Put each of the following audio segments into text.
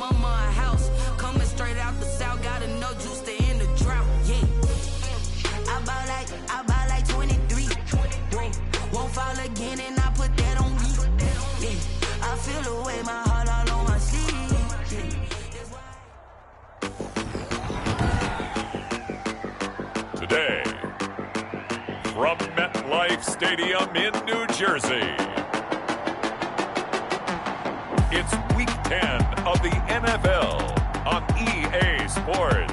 mama a house. Coming straight out the south, got enough juice to end the drought. Yeah. I buy like 23. Won't fall again, and I put that on me. Yeah. I feel the way, my heart all on my sleeve. Yeah. Today, from MetLife Stadium in New Jersey, it's Week 10 of the NFL on EA Sports.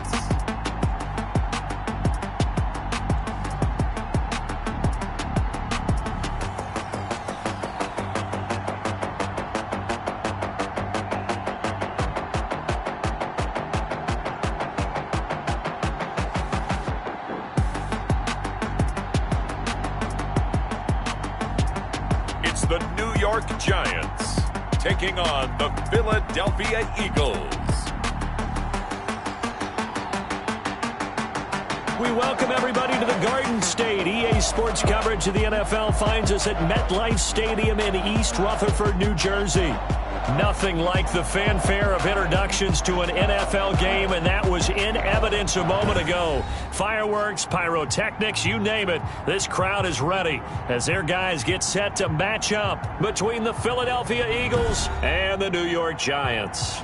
It's the New York Giants taking on the Philadelphia Eagles. We welcome everybody to the Garden State. EA Sports coverage of the NFL finds us at MetLife Stadium in East Rutherford, New Jersey. Nothing like the fanfare of introductions to an NFL game, and that was in evidence a moment ago. Fireworks, pyrotechnics, you name it. This crowd is ready as their guys get set to match up between the Philadelphia Eagles and the New York Giants.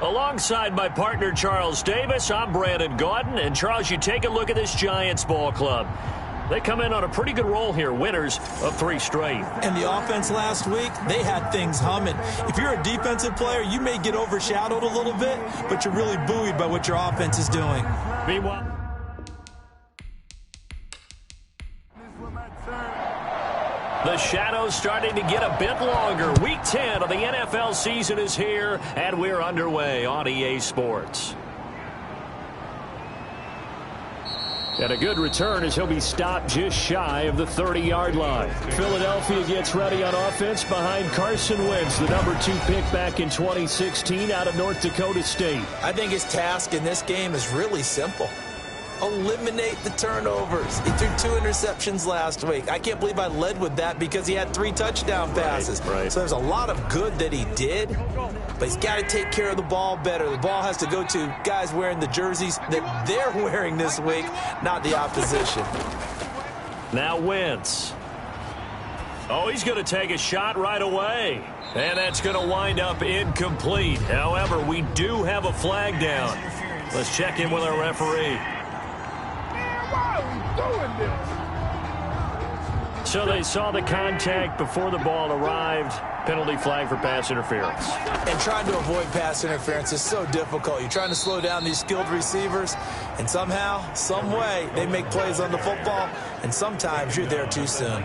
Alongside my partner, Charles Davis, I'm Brandon Gaudin. And, Charles, you take a look at this Giants ball club. They come in on a pretty good roll here, winners of 3 straight. And the offense last week, they had things humming. If you're a defensive player, you may get overshadowed a little bit, but you're really buoyed by what your offense is doing. Meanwhile, the shadows starting to get a bit longer. Week 10 of the NFL season is here, and we're underway on EA Sports. And a good return as he'll be stopped just shy of the 30-yard line. Philadelphia gets ready on offense behind Carson Wentz, the number 2 pick back in 2016 out of North Dakota State. I think his task in this game is really simple. Eliminate the turnovers. He threw 2 interceptions last week. I can't believe I led with that because he had 3 touchdown passes. Right. So there's a lot of good that he did, but he's got to take care of the ball better. The ball has to go to guys wearing the jerseys that they're wearing this week, not the opposition. Now Wentz. Oh, he's going to take a shot right away. And that's going to wind up incomplete. However, we do have a flag down. Let's check in with our referee. So they saw the contact before the ball arrived. Penalty flag for pass interference. And trying to avoid pass interference is so difficult. You're trying to slow down these skilled receivers, and somehow, some way, they make plays on the football, and sometimes you're there too soon.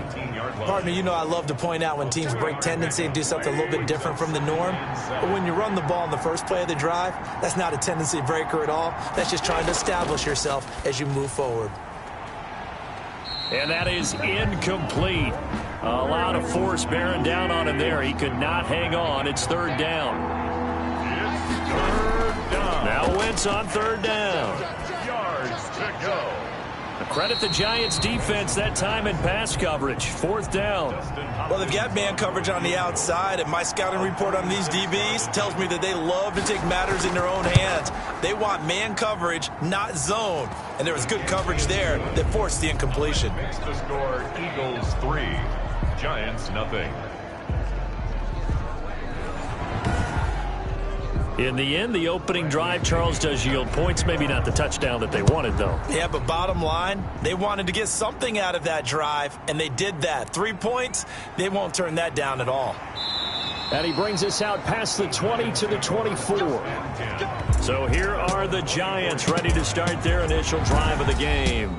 Partner, you know I love to point out when teams break tendency and do something a little bit different from the norm. But when you run the ball in the first play of the drive, that's not a tendency breaker at all. That's just trying to establish yourself as you move forward. And that is incomplete. A lot of force bearing down on him there. He could not hang on. It's 3rd down. It's 3rd down. Now Wentz on 3rd down. Yards to go. Credit the Giants defense that time in pass coverage. 4th down. Well, they've got man coverage on the outside, and my scouting report on these DBs tells me that they love to take matters in their own hands. They want man coverage, not zone. And there was good coverage there that forced the incompletion. Makes the score Eagles 3, Giants nothing. In the end, the opening drive, Charles, does yield points. Maybe not the touchdown that they wanted, though. Yeah, but bottom line, they wanted to get something out of that drive, and they did that. 3 points, they won't turn that down at all. And he brings us out past the 20 to the 24. So here are the Giants ready to start their initial drive of the game.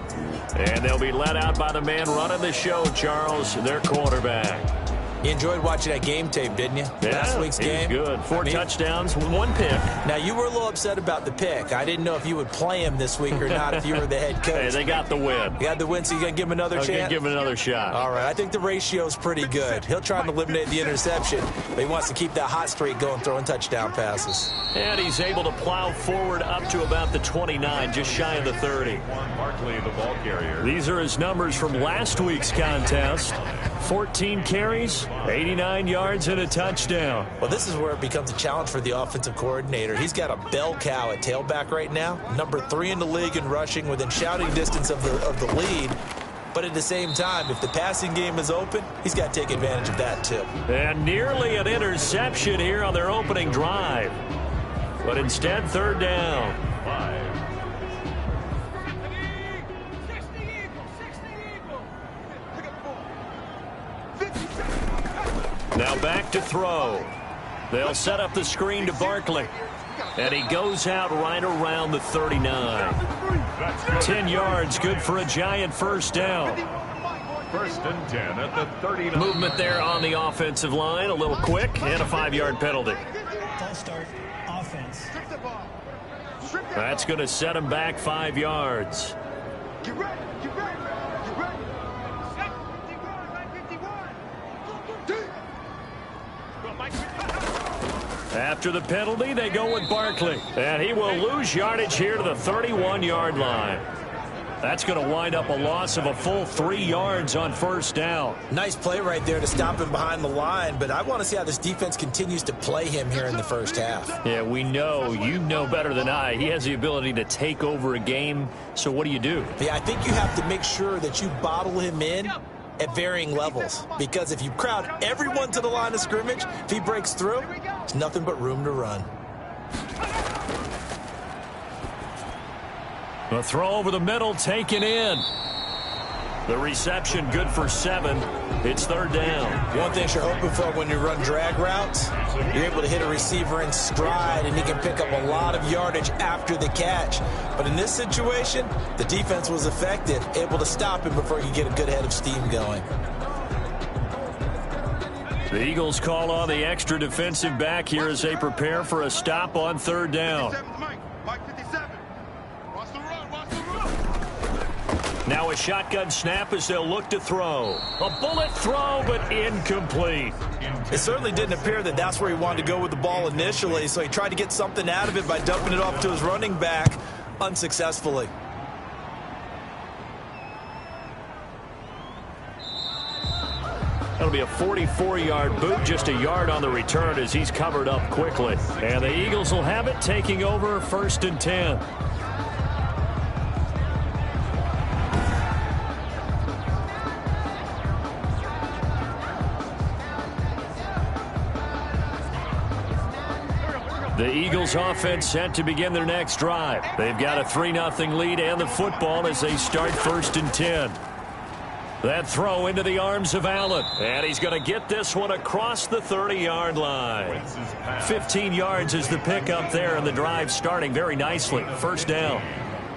And they'll be led out by the man running the show, Charles, their quarterback. You enjoyed watching that game tape, didn't you? Yeah, Last week's game. Good. 4 touchdowns, 1 pick. Now, you were a little upset about the pick. I didn't know if you would play him this week or not if you were the head coach. Hey, they got the win. You got the win, so you're going to give him another chance? Give him another shot. All right. I think the ratio's pretty good. He'll try and eliminate the interception, but he wants to keep that hot streak going, throwing touchdown passes. And he's able to plow forward up to about the 29, just shy of the 30. Barkley, the ball carrier. These are his numbers from last week's contest. 14 carries, 89 yards, and a touchdown. Well, this is where it becomes a challenge for the offensive coordinator. He's got a bell cow at tailback right now, number 3 in the league in rushing, within shouting distance of the lead. But at the same time, if the passing game is open, he's got to take advantage of that too. And nearly an interception here on their opening drive. But instead, third down. Now back to throw. They'll set up the screen to Barkley. And he goes out right around the 39. 10 yards, good for a giant first down. First and 10 at the 39. Movement there on the offensive line, a little quick, and a 5-yard penalty. Don't start offense. That's going to set him back 5 yards. Get ready, get ready, get ready. After the penalty, they go with Barkley. And he will lose yardage here to the 31-yard line. That's going to wind up a loss of a full 3 yards on first down. Nice play right there to stop him behind the line, but I want to see how this defense continues to play him here in the first half. Yeah, we know. You know better than I. He has the ability to take over a game, so what do you do? Yeah, I think you have to make sure that you bottle him in at varying levels, because if you crowd everyone to the line of scrimmage, if he breaks through, there's nothing but room to run. The throw over the middle taken in. The reception good for 7. It's third down. One thing you're hoping for when you run drag routes, you're able to hit a receiver in stride and he can pick up a lot of yardage after the catch. But in this situation, the defense was effective, able to stop him before he could get a good head of steam going. The Eagles call on the extra defensive back here as they prepare for a stop on third down. Now a shotgun snap as they'll look to throw. A bullet throw, but incomplete. It certainly didn't appear that that's where he wanted to go with the ball initially, so he tried to get something out of it by dumping it off to his running back unsuccessfully. That'll be a 44-yard boot, just a yard on the return as he's covered up quickly. And the Eagles will have it, taking over first and 10. The Eagles offense set to begin their next drive. They've got a 3-0 lead and the football as they start first and 10. That throw into the arms of Allen. And he's going to get this one across the 30-yard line. 15 yards is the pickup there, and the drive starting very nicely. First down.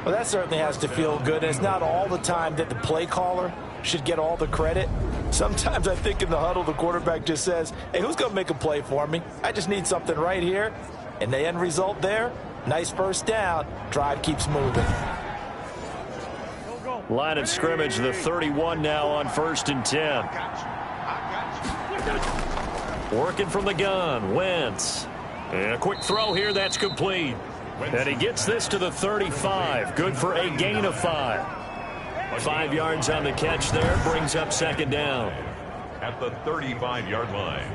Well, that certainly has to feel good. And it's not all the time that the play caller should get all the credit. Sometimes I think in the huddle, the quarterback just says, hey, who's going to make a play for me? I just need something right here. And the end result there, nice first down. Drive keeps moving. Line of scrimmage, the 31 now on first and 10. Working from the gun, Wentz. And a quick throw here, that's complete. And he gets this to the 35. Good for a gain of 5. 5 yards on the catch there, brings up second down. At the 35-yard line.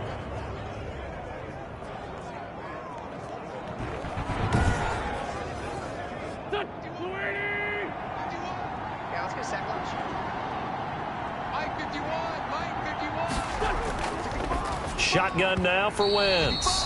Shotgun now for Wentz.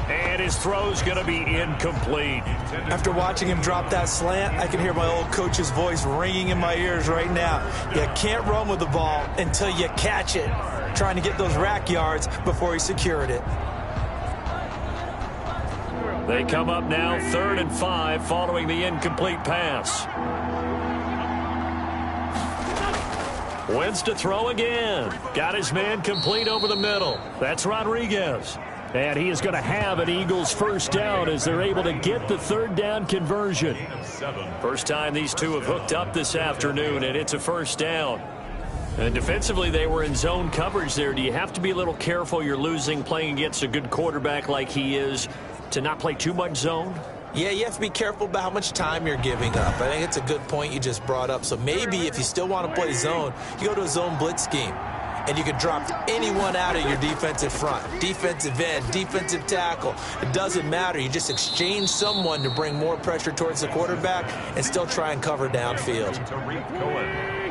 And his throw's going to be incomplete. After watching him drop that slant, I can hear my old coach's voice ringing in my ears right now. You can't run with the ball until you catch it. Trying to get those rack yards before he secured it. They come up now 3rd and 5 following the incomplete pass. Wentz to throw again. Got his man complete over the middle. That's Rodriguez. And he is going to have an Eagles first down as they're able to get the third down conversion. First time these two have hooked up this afternoon, and it's a first down. And defensively, they were in zone coverage there. Do you have to be a little careful? You're losing, playing against a good quarterback like he is, to not play too much zone? Yeah, you have to be careful about how much time you're giving up. I think it's a good point you just brought up. So maybe if you still want to play zone, you go to a zone blitz scheme. and you can drop anyone out of your defensive front. Defensive end, defensive tackle. It doesn't matter. You just exchange someone to bring more pressure towards the quarterback and still try and cover downfield.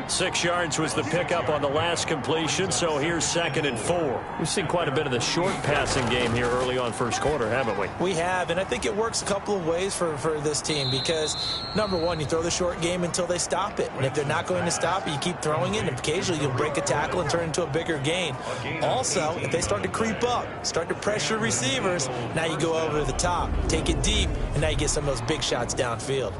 6 yards was the pickup on the last completion, so here's 2nd and 4. We've seen quite a bit of the short passing game here early on first quarter, haven't we? We have, and I think it works a couple of ways for this team because, number one, you throw the short game until they stop it. And if they're not going to stop it, you keep throwing it, and occasionally you'll break a tackle and turn it into a bigger gain. Also, if they start to creep up, start to pressure receivers, now you go over the top, take it deep, and now you get some of those big shots downfield.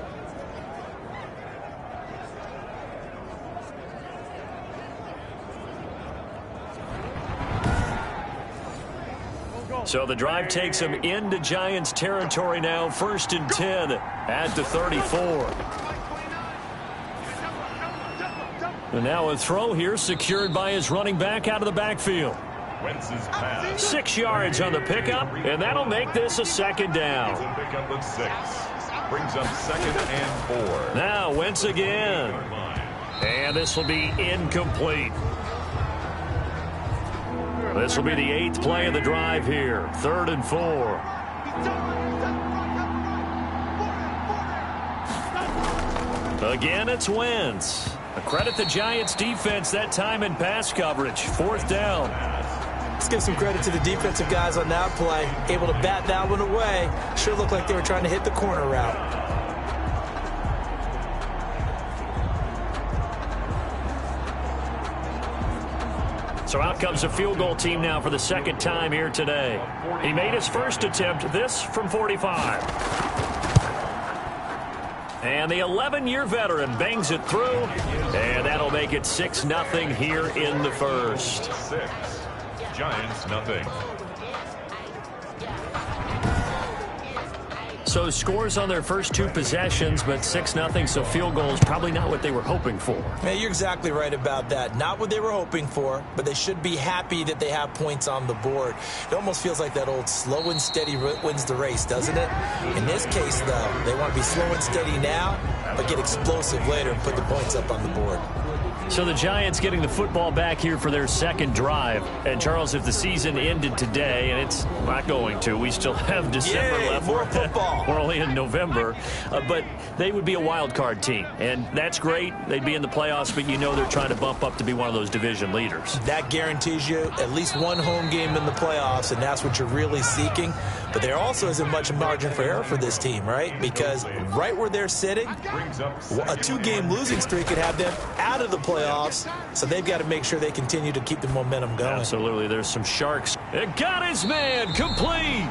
So the drive takes them into Giants territory now, 1st and 10 at the 34. And now a throw here secured by his running back out of the backfield. 6 yards on the pickup, and that'll make this a 2nd down. Pickup of 6. Brings up 2nd and 4. Now Wentz again. And this will be incomplete. This will be the 8th play of the drive here. 3rd and 4. Again, it's Wentz. Credit the Giants defense that time in pass coverage. 4th down. Let's give some credit to the defensive guys on that play. Able to bat that one away. Sure looked like they were trying to hit the corner route. So out comes a field goal team now for the 2nd time here today. He made his first attempt, this from 45. And the 11-year veteran bangs it through, and that'll make it 6-0 here in the first. 6. Giants nothing. So scores on their first 2 possessions, but 6-0, so field goals probably not what they were hoping for. Man, you're exactly right about that. Not what they were hoping for, but they should be happy that they have points on the board. It almost feels like that old slow and steady wins the race, doesn't it? In this case, though, they want to be slow and steady now, but get explosive later and put the points up on the board. So the Giants getting the football back here for their 2nd drive. And, Charles, if the season ended today, and it's not going to, we still have December left. More football. We're only in November. But they would be a wild card team. And that's great. They'd be in the playoffs, but you know they're trying to bump up to be one of those division leaders. That guarantees you at least one home game in the playoffs, and that's what you're really seeking. But there also isn't much margin for error for this team, right? Because right where they're sitting, a 2-game losing streak could have them out of the playoffs, so they've got to make sure they continue to keep the momentum going. Absolutely. There's some sharks. It got his man complete.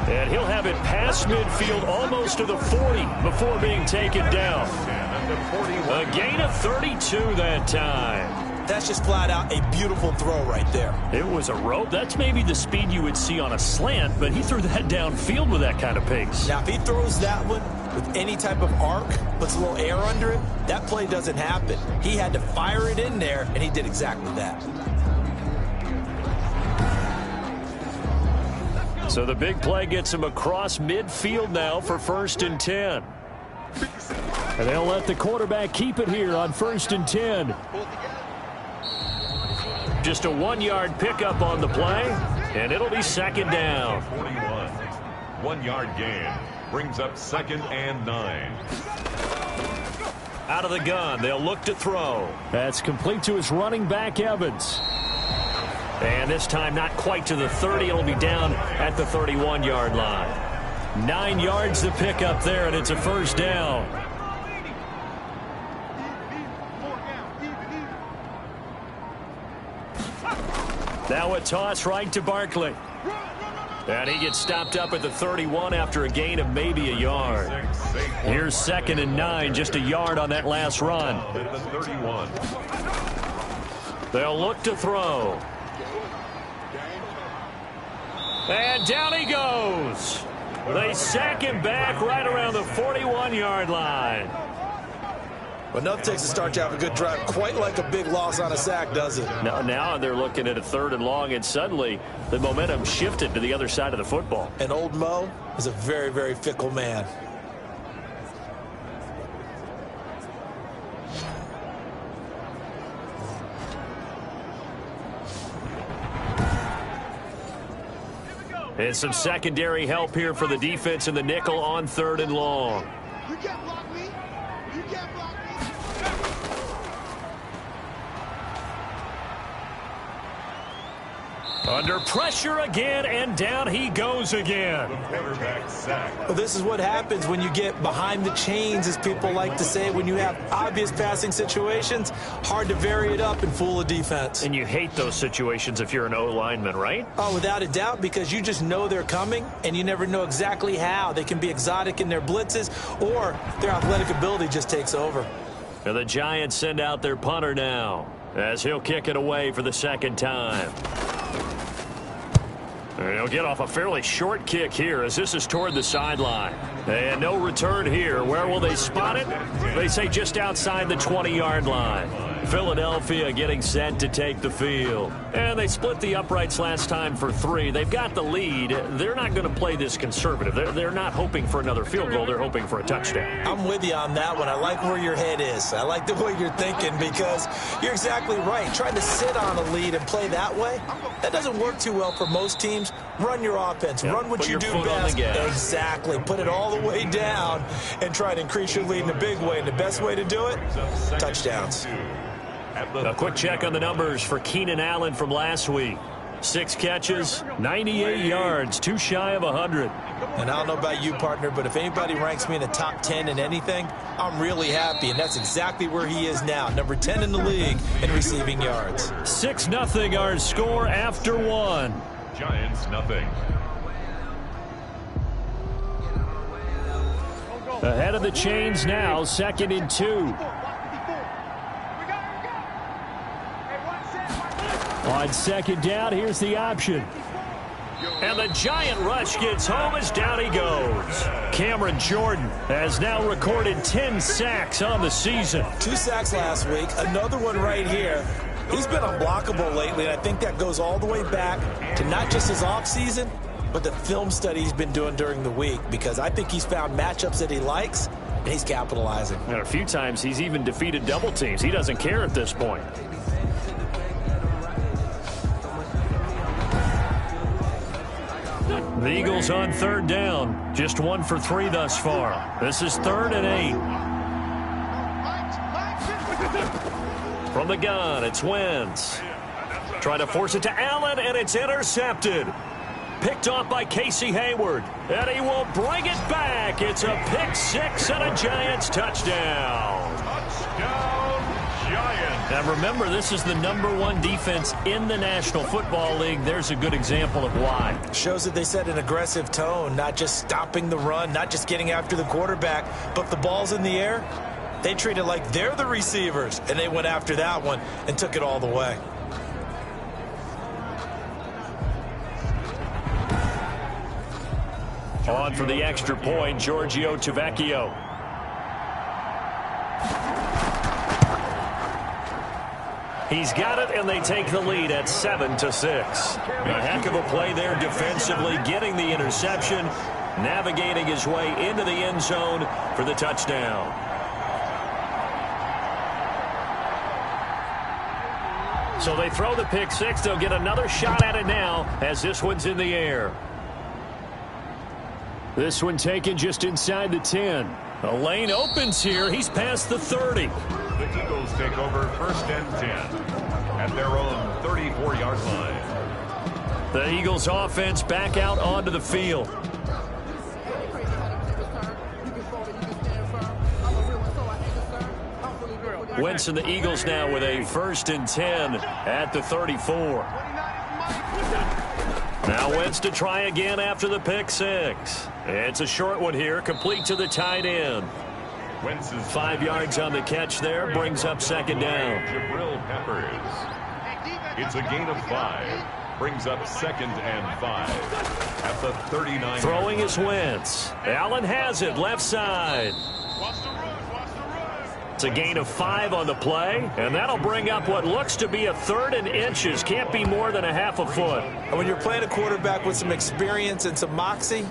And he'll have it past midfield almost to the 40 before being taken down. A gain of 32 that time. That's just flat out a beautiful throw right there. It was a rope. That's maybe the speed you would see on a slant, but he threw that downfield with that kind of pace. Now, if he throws that one with any type of arc, puts a little air under it, that play doesn't happen. He had to fire it in there, and he did exactly that. So the big play gets him across midfield now for 1st and 10. And they'll let the quarterback keep it here on 1st and 10. Just a 1-yard pickup on the play, and it'll be 2nd down. 41. 1-yard gain. Brings up 2nd and 9. Out of the gun, they'll look to throw. That's complete to his running back, Evans. And this time not quite to the 30. It'll be down at the 31-yard line. 9 yards to pick up there, and it's a 1st down. Now a toss right to Barkley. And he gets stopped up at the 31 after a gain of maybe a yard. Here's 2nd and 9, just a yard on that last run. They'll look to throw. And down he goes. They sack him back right around the 41-yard line. But enough takes to start to have a good drive. Quite like a big loss on a sack, does it? Now they're looking at a 3rd and long, and suddenly the momentum shifted to the other side of the football. And old Mo is a very, very fickle man. And some secondary help here for the defense in the nickel on 3rd and long. You can't block me. You can't block me. Under pressure again, and down he goes again. Well, this is what happens when you get behind the chains, as people like to say. When you have obvious passing situations, hard to vary it up and fool a defense. And you hate those situations if you're an O-lineman, right? Oh, without a doubt, because you just know they're coming, and you never know exactly how. They can be exotic in their blitzes, or their athletic ability just takes over. And the Giants send out their punter now, as he'll kick it away for the 2nd time. He'll get off a fairly short kick here as this is toward the sideline. And no return here. Where will they spot it? They say just outside the 20-yard line. Philadelphia getting set to take the field. And they split the uprights last time for 3. They've got the lead. They're not going to play this conservative. They're not hoping for another field goal. They're hoping for a touchdown. I'm with you on that one. I like where your head is. I like the way you're thinking, because you're exactly right. Trying to sit on a lead and play that way, that doesn't work too well for most teams. Run your offense. Yep. Run what you do best. Exactly. Put it all the way down and try to increase your lead in a big way. And the best way to do it, touchdowns. A quick check on the numbers for Keenan Allen from last week. 6 catches, 98 yards, 2 shy of 100. And I don't know about you, partner, but if anybody ranks me in the top 10 in anything, I'm really happy. And that's exactly where he is now. Number 10 in the league in receiving yards. 6-0 our score after 1. Giants nothing. Ahead of the chains now, 2nd and 2. On 2nd down, here's the option. And the Giant rush gets home as down he goes. Cameron Jordan has now recorded 10 sacks on the season. 2 sacks last week, another one right here. He's been unblockable lately, and I think that goes all the way back to not just his offseason, but the film study he's been doing during the week, because I think he's found matchups that he likes, and he's capitalizing. And a few times he's even defeated double teams. He doesn't care at this point. The Eagles on 3rd down. Just 1 for 3 thus far. This is 3rd and 8. From the gun, it's Wentz. Trying to force it to Allen, and it's intercepted. Picked off by Casey Hayward. And he will bring it back. It's a pick 6 and a Giants touchdown. Touchdown, Giants. And remember, this is the #1 defense in the National Football League. There's a good example of why. Shows that they set an aggressive tone, not just stopping the run, not just getting after the quarterback, but if the ball's in the air, they treat it like they're the receivers, and they went after that one and took it all the way. On for the extra point, Giorgio Tavecchio. He's got it, and they take the lead at 7-6. A heck of a play there defensively, getting the interception, navigating his way into the end zone for the touchdown. So they throw the pick 6. They'll get another shot at it now as this one's in the air. This one taken just inside the 10. A lane opens here. He's past the 30. The Eagles take over 1st and 10 at their own 34-yard line. The Eagles offense back out onto the field. Wentz and the Eagles now with a 1st and 10 at the 34. Now Wentz to try again after the pick 6. It's a short one here, complete to the tight end. 5 yards on the catch there, brings up 2nd down. Jabril Peppers. It's a gain of 5. Brings up 2nd and 5 at the 39. Throwing is Wentz. Allen has it, left side. It's a gain of 5 on the play, and that'll bring up what looks to be a 3rd and inches. Can't be more than a half a foot. And when you're playing a quarterback with some experience and some moxie,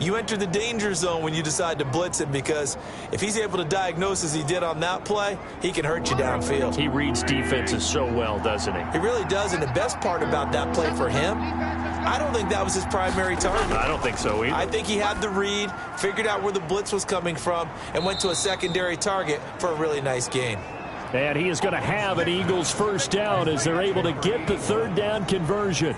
you enter the danger zone when you decide to blitz him, because if he's able to diagnose as he did on that play, he can hurt you downfield. He reads defenses so well, doesn't he? He really does, and the best part about that play for him, I don't think that was his primary target. I don't think so either. I think he had the read, figured out where the blitz was coming from, and went to a secondary target for a really nice gain. And he is going to have an Eagles first down as they're able to get the third down conversion.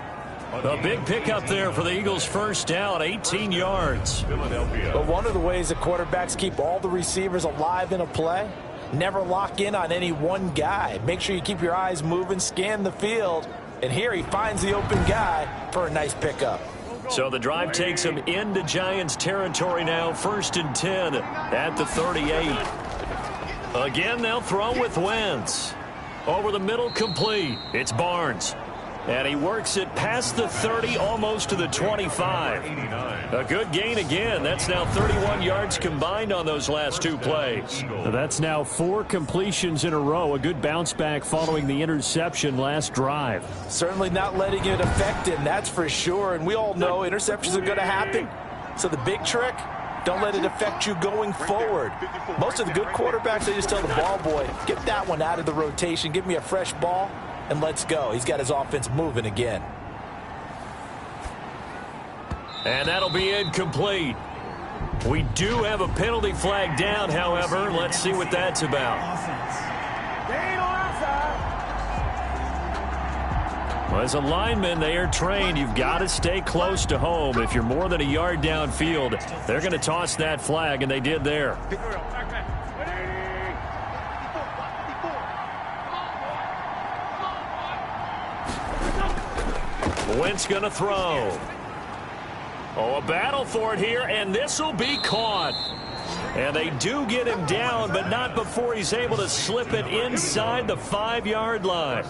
A big pickup there for the Eagles first down, 18 yards. But one of the ways that quarterbacks keep all the receivers alive in a play, never lock in on any one guy. Make sure you keep your eyes moving, scan the field, and here he finds the open guy for a nice pickup. So the drive takes him into Giants territory now, 1st and 10 at the 38. Again, they'll throw with Wentz. Over the middle, complete. It's Barnes. And he works it past the 30, almost to the 25. A good gain again. That's now 31 yards combined on those last two plays. That's now 4 completions in a row. A good bounce back following the interception last drive. Certainly not letting it affect him, that's for sure. And we all know interceptions are going to happen. So the big trick, don't let it affect you going forward. Most of the good quarterbacks, they just tell the ball boy, get that one out of the rotation, give me a fresh ball, and let's go. He's got his offense moving again. And that'll be incomplete. We do have a penalty flag down, however. Let's see what that's about. Well, as a lineman, they are trained. You've got to stay close to home. If you're more than a yard downfield, they're going to toss that flag, and they did there. Wentz going to throw. Oh, a battle for it here, and this will be caught. And they do get him down, but not before he's able to slip it inside the 5-yard line.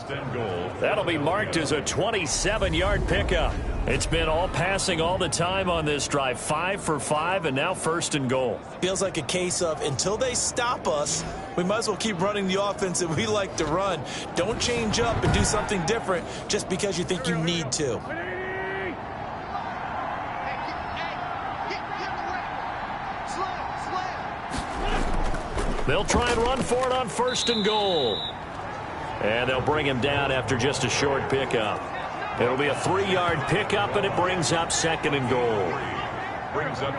That'll be marked as a 27-yard pickup. It's been all passing all the time on this drive. 5 for 5, and now 1st and goal. Feels like a case of until they stop us, we might as well keep running the offense that we like to run. Don't change up and do something different just because you think you need to. They'll try and run for it on 1st and goal. And they'll bring him down after just a short pickup. It'll be a 3-yard pickup, and it brings up 2nd and goal.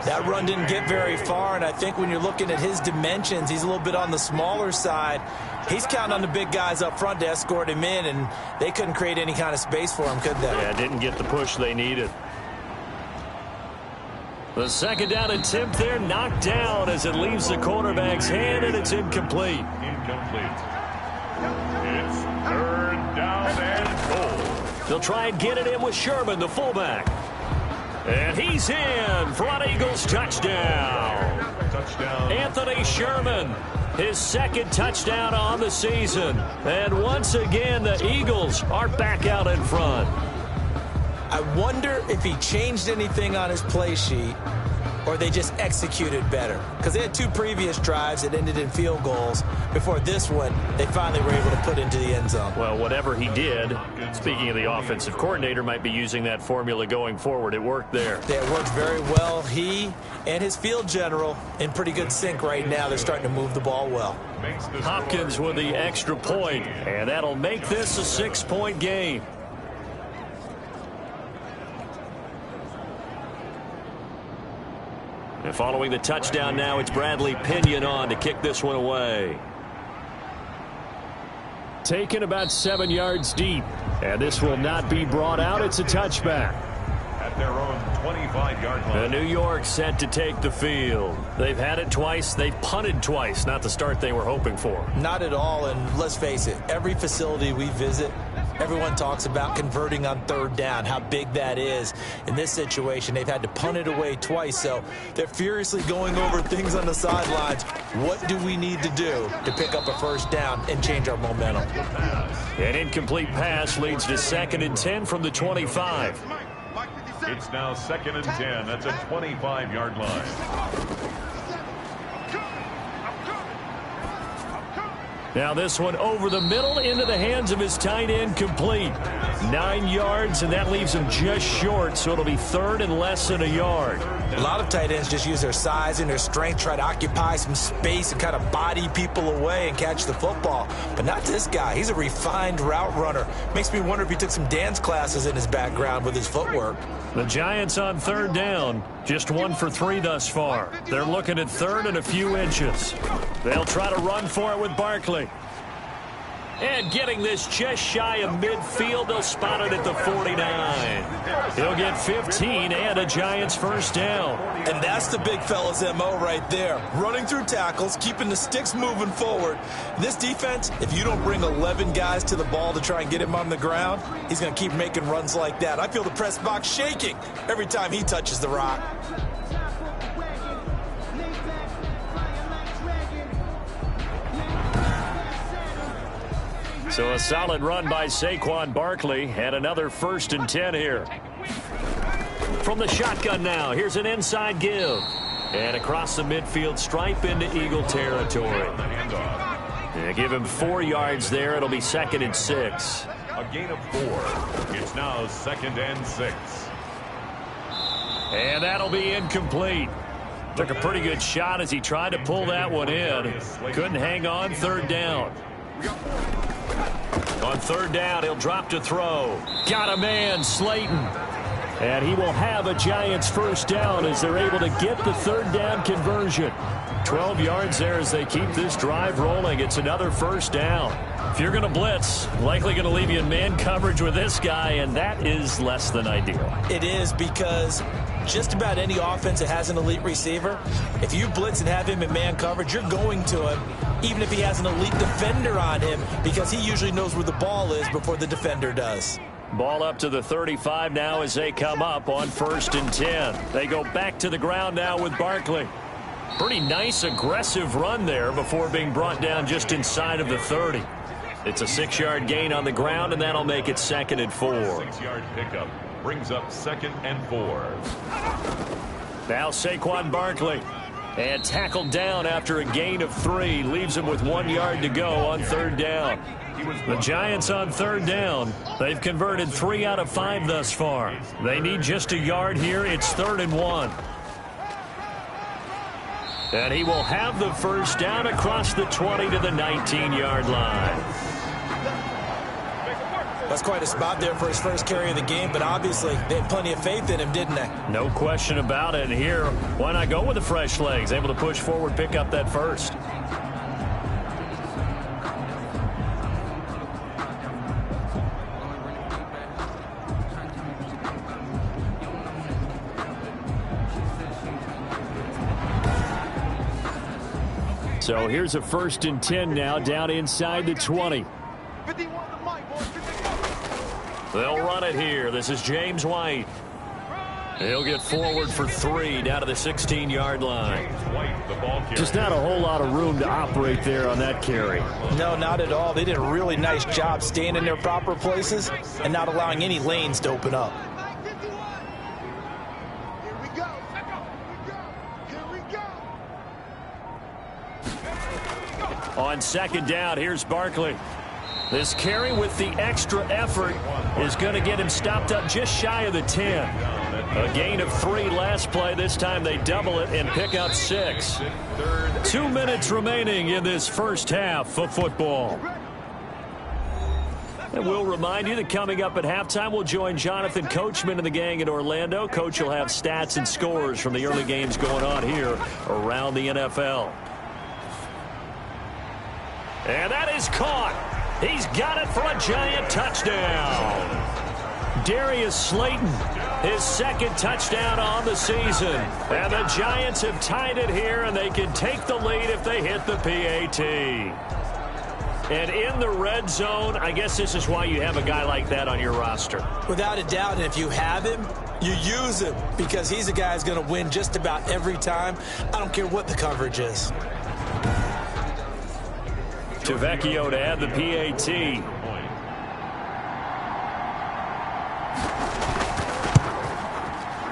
That run didn't get very far, and I think when you're looking at his dimensions, he's a little bit on the smaller side. He's counting on the big guys up front to escort him in, and they couldn't create any kind of space for him, could they? Yeah, didn't get the push they needed. The 2nd down attempt there knocked down as it leaves the quarterback's hand, and it's incomplete. Incomplete. It's 3rd down and goal. They'll try and get it in with Sherman, the fullback. And he's in for an Eagles touchdown. Touchdown. Anthony Sherman, his 2nd touchdown on the season. And once again, the Eagles are back out in front. I wonder if he changed anything on his play sheet or they just executed better. Because they had 2 previous drives that ended in field goals. Before this one, they finally were able to put into the end zone. Well, whatever he did, speaking of the offensive coordinator, might be using that formula going forward. It worked there. Yeah, it worked very well. He and his field general in pretty good sync right now. They're starting to move the ball well. Hopkins with the extra point, and that'll make this a 6-point game. And following the touchdown now, it's Bradley Pinion on to kick this one away. Taken about 7 yards deep, and this will not be brought out. It's a touchback. At their own 25-yard line. The New York set to take the field. They've had it twice. They've punted twice. Not the start they were hoping for. Not at all, and let's face it, every facility we visit, everyone talks about converting on 3rd down, how big that is. In this situation, they've had to punt it away twice, so they're furiously going over things on the sidelines. What do we need to do to pick up a 1st down and change our momentum? An incomplete pass leads to 2nd and 10 from the 25. It's now 2nd and 10. That's a 25-yard line. Now this one over the middle into the hands of his tight end, complete. 9 yards, and that leaves him just short, so it'll be 3rd and less than a yard. A lot of tight ends just use their size and their strength, try to occupy some space and kind of body people away and catch the football. But not this guy. He's a refined route runner. Makes me wonder if he took some dance classes in his background with his footwork. The Giants on third down. Just 1 for 3 thus far. They're looking at third and a few inches. They'll try to run for it with Barkley. And getting this just shy of midfield, they'll spot it at the 49. He'll get 15 and a Giants first down. And that's the big fella's MO right there. Running through tackles, keeping the sticks moving forward. This defense, if you don't bring 11 guys to the ball to try and get him on the ground, he's going to keep making runs like that. I feel the press box shaking every time he touches the rock. So a solid run by Saquon Barkley, and another 1st and 10 here. From the shotgun now, here's an inside give. And across the midfield stripe into Eagle territory. Yeah, give him 4 yards there. It'll be 2nd and 6. A gain of 4. It's now 2nd and 6. And that'll be incomplete. Took a pretty good shot as he tried to pull that one in. Couldn't hang on. 3rd down. On 3rd down, he'll drop to throw. Got a man, Slayton. And he will have a Giants first down as they're able to get the 3rd down conversion. 12 yards there as they keep this drive rolling. It's another 1st down. If you're going to blitz, likely going to leave you in man coverage with this guy, and that is less than ideal. It is, because just about any offense that has an elite receiver, if you blitz and have him in man coverage, you're going to him, even if he has an elite defender on him, because he usually knows where the ball is before the defender does. Ball up to the 35 now as they come up on 1st and 10. They go back to the ground now with Barkley. Pretty nice, aggressive run there before being brought down just inside of the 30. It's a 6-yard gain on the ground, and that'll make it 2nd and 4. 6-yard pickup brings up 2nd and 4. Now Saquon Barkley. And tackled down after a gain of 3. Leaves him with 1 yard to go on 3rd down. The Giants on 3rd down. They've converted 3 out of 5 thus far. They need just a yard here. It's 3rd and 1. And he will have the first down across the 20 to the 19-yard line. That's quite a spot there for his first carry of the game, but obviously they had plenty of faith in him, didn't they? No question about it. And here, why not go with the fresh legs? Able to push forward, pick up that first. So here's a 1st and 10 now, down inside the 20. They'll run it here. This is James White. He'll get forward for 3 down to the 16-yard line. Just not a whole lot of room to operate there on that carry. No, not at all. They did a really nice job staying in their proper places and not allowing any lanes to open up. On 2nd down, here's Barkley. This carry with the extra effort is going to get him stopped up just shy of the 10. A gain of 3 last play. This time they double it and pick up 6. 2 minutes remaining in this first half of football. And we'll remind you that coming up at halftime, we'll join Jonathan Coachman and the gang in Orlando. Coach will have stats and scores from the early games going on here around the NFL. And that is caught. He's got it for a Giant touchdown. Darius Slayton, his 2nd touchdown on the season. And the Giants have tied it here, and they can take the lead if they hit the PAT. And in the red zone, I guess this is why you have a guy like that on your roster. Without a doubt, and if you have him, you use him, because he's a guy who's going to win just about every time. I don't care what the coverage is. Tavecchio to add the PAT.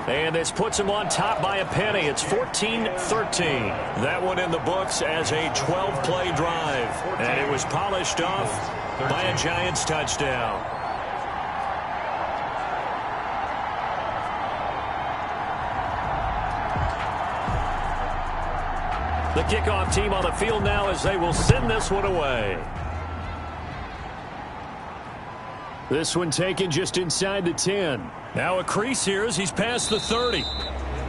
And this puts him on top by a penny. It's 14-13. That one in the books as a 12-play drive. And it was polished off by a Giants touchdown. The kickoff team on the field now as they will send this one away. This one taken just inside the 10. Now a crease here as he's past the 30.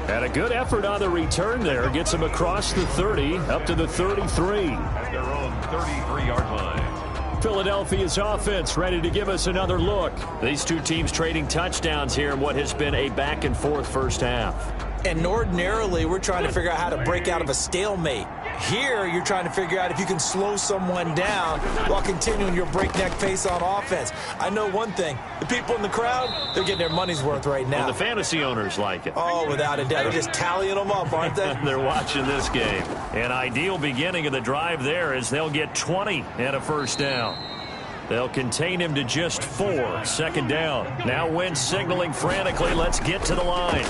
And a good effort on the return there. Gets him across the 30 up to the 33. At their own 33-yard line. Philadelphia's offense ready to give us another look. These two teams trading touchdowns here in what has been a back-and-forth first half. And ordinarily, we're trying to figure out how to break out of a stalemate. Here, you're trying to figure out if you can slow someone down while continuing your breakneck pace on offense. I know one thing. The people in the crowd, they're getting their money's worth right now. And the fantasy owners like it. Oh, without a doubt. They're just tallying them up, aren't they? They're watching this game. An ideal beginning of the drive there is they'll get 20 and a first down. They'll contain him to just 4. Second down. Now Wentz signaling frantically. Let's get to the line.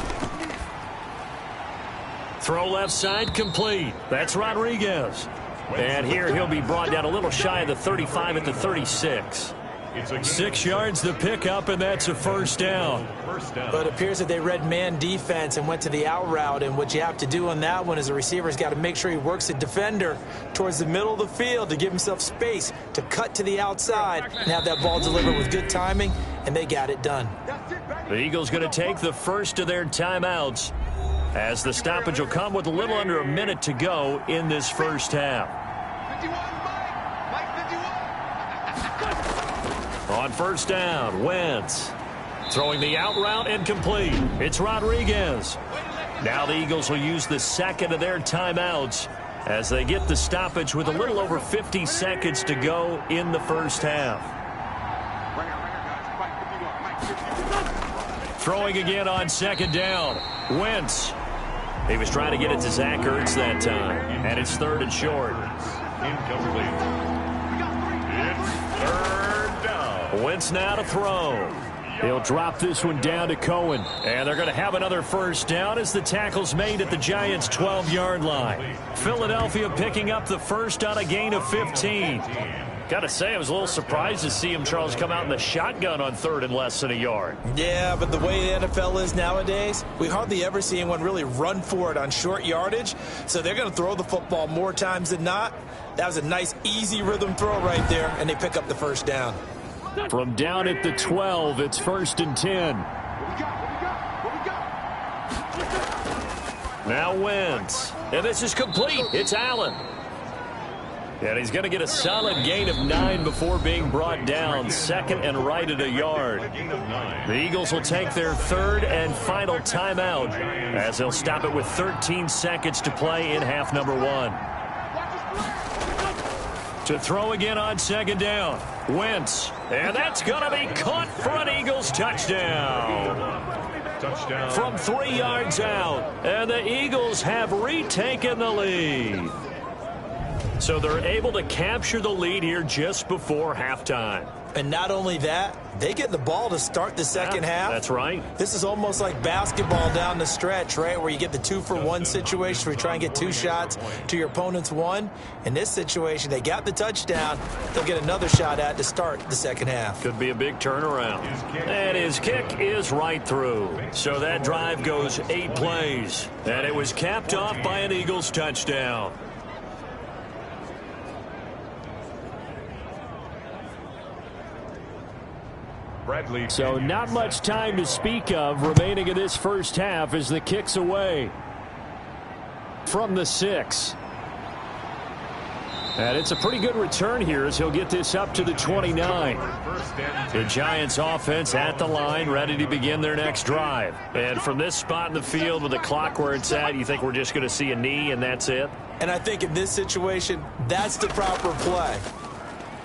Throw left side complete. That's Rodriguez. And here he'll be brought down a little shy of the 35 at the 36. 6 yards the pickup, and that's a first down. But it appears that they read man defense and went to the out route. And what you have to do on that one is a receiver's got to make sure he works the defender towards the middle of the field to give himself space to cut to the outside and have that ball delivered with good timing, and they got it done. The Eagles going to take the first of their timeouts, as the stoppage will come with a little under a minute to go in this first half. 51. On first down, Wentz throwing the out route and complete. It's Rodriguez. Now the Eagles will use the second of their timeouts as they get the stoppage with a little over 50 seconds to go in the first half. Throwing again on second down, Wentz. He was trying to get it to Zach Ertz that time, and it's third and short. Incomplete. It's third down. Wentz now to throw. He'll drop this one down to Cohen, and they're going to have another first down as the tackle's made at the Giants' 12-yard line. Philadelphia picking up the first on a gain of 15. Got to say, I was a little surprised to see him, Charles, come out in the shotgun on third and less than a yard. Yeah, but the way the NFL is nowadays, we hardly ever see anyone really run for it on short yardage. So they're going to throw the football more times than not. That was a nice, easy rhythm throw right there, and they pick up the first down. From down at the 12, it's first and 10. Now Wentz. And this is complete. It's Allen. And he's going to get a solid gain of 9 before being brought down, second and right at a yard. The Eagles will take their third and final timeout as they'll stop it with 13 seconds to play in half number 1. To throw again on second down, Wentz. And that's going to be caught for an Eagles touchdown. From 3 yards out, and the Eagles have retaken the lead. So they're able to capture the lead here just before halftime. And not only that, they get the ball to start the second half. That's right. This is almost like basketball down the stretch, right, where you get the 2-for-1 situation where you try and get 2 shots to your opponent's 1. In this situation, they got the touchdown. They'll get another shot at to start the second half. Could be a big turnaround. And his kick is right through. So that drive goes 8 plays. And it was capped off by an Eagles touchdown. So not much time to speak of remaining in this first half as the kick's away from the 6. And it's a pretty good return here as he'll get this up to the 29. The Giants offense at the line, ready to begin their next drive. And from this spot in the field with the clock where it's at, you think we're just going to see a knee and that's it? And I think in this situation, that's the proper play.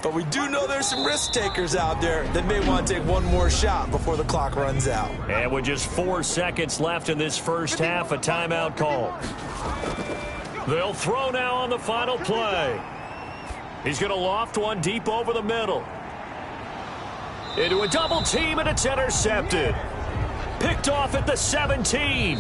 But we do know there's some risk takers out there that may want to take one more shot before the clock runs out. And with just 4 seconds left in this first half, a timeout call. They'll throw now on the final play. He's going to loft one deep over the middle. Into a double team, and it's intercepted. Picked off at the 17.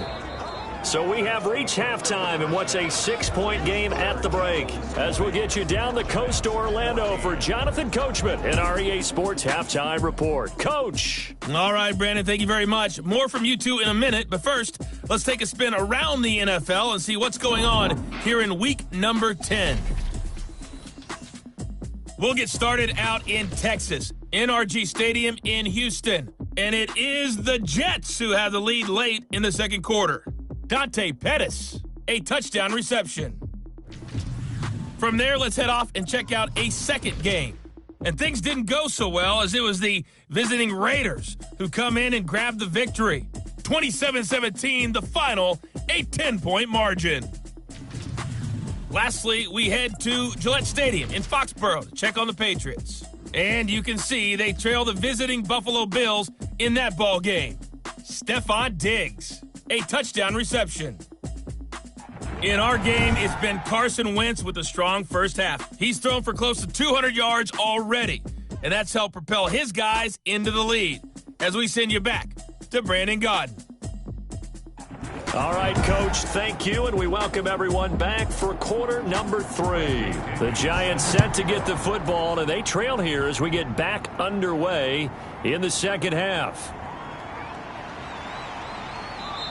So we have reached halftime in what's a 6-point game at the break. As we'll get you down the coast to Orlando for Jonathan Coachman in our EA Sports Halftime Report. Coach. All right, Brandon, thank you very much. More from you two in a minute, but first, let's take a spin around the NFL and see what's going on here in week number 10. We'll get started out in Texas, NRG Stadium in Houston. And it is the Jets who have the lead late in the second quarter. Dante Pettis, a touchdown reception. From there, let's head off and check out a second game. And things didn't go so well, as it was the visiting Raiders who come in and grab the victory. 27-17, the final, a 10-point margin. Lastly, we head to Gillette Stadium in Foxborough to check on the Patriots. And you can see they trail the visiting Buffalo Bills in that ball game. Stephon Diggs, a touchdown reception. In our game, it's been Carson Wentz with a strong first half. He's thrown for close to 200 yards already, and that's helped propel his guys into the lead. As we send you back to Brandon Gaudin. All right, Coach, thank you, and we welcome everyone back for quarter number 3. The Giants set to get the football, and they trail here as we get back underway in the second half.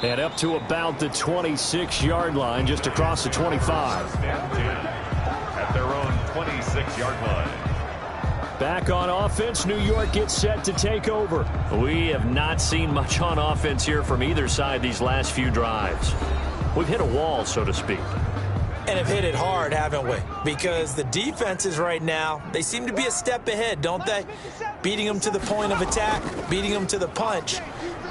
And up to about the 26-yard line, just across the 25. At their own 26-yard line. Back on offense, New York gets set to take over. We have not seen much on offense here from either side these last few drives. We've hit a wall, so to speak. And have hit it hard, haven't we? Because the defenses right now, they seem to be a step ahead, don't they? Beating them to the point of attack, beating them to the punch.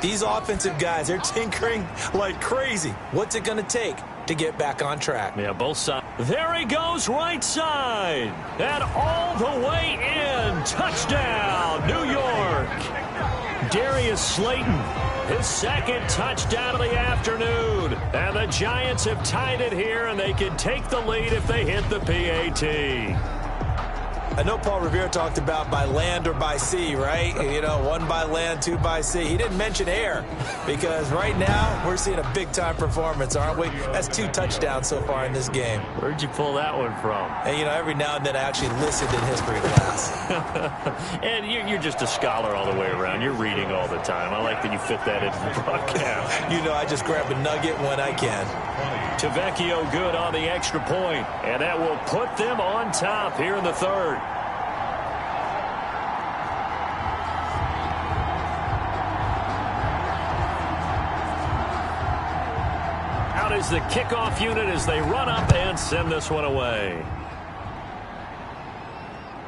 These offensive guys, they're tinkering like crazy. What's it going to take to get back on track? Yeah, both sides. There he goes, right side. And all the way in. Touchdown, New York. Darius Slayton, his second touchdown of the afternoon. And the Giants have tied it here, and they can take the lead if they hit the PAT. I know Paul Revere talked about by land or by sea, right? You know, 1 by land, 2 by sea. He didn't mention air because right now we're seeing a big-time performance, aren't we? That's 2 touchdowns so far in this game. Where'd you pull that one from? And, you know, every now and then I actually listened in history class. And you're just a scholar all the way around. You're reading all the time. I like that you fit that into the broadcast. You know, I just grab a nugget when I can. Tavecchio good on the extra point, and that will put them on top here in the third. Out is the kickoff unit as they run up and send this one away.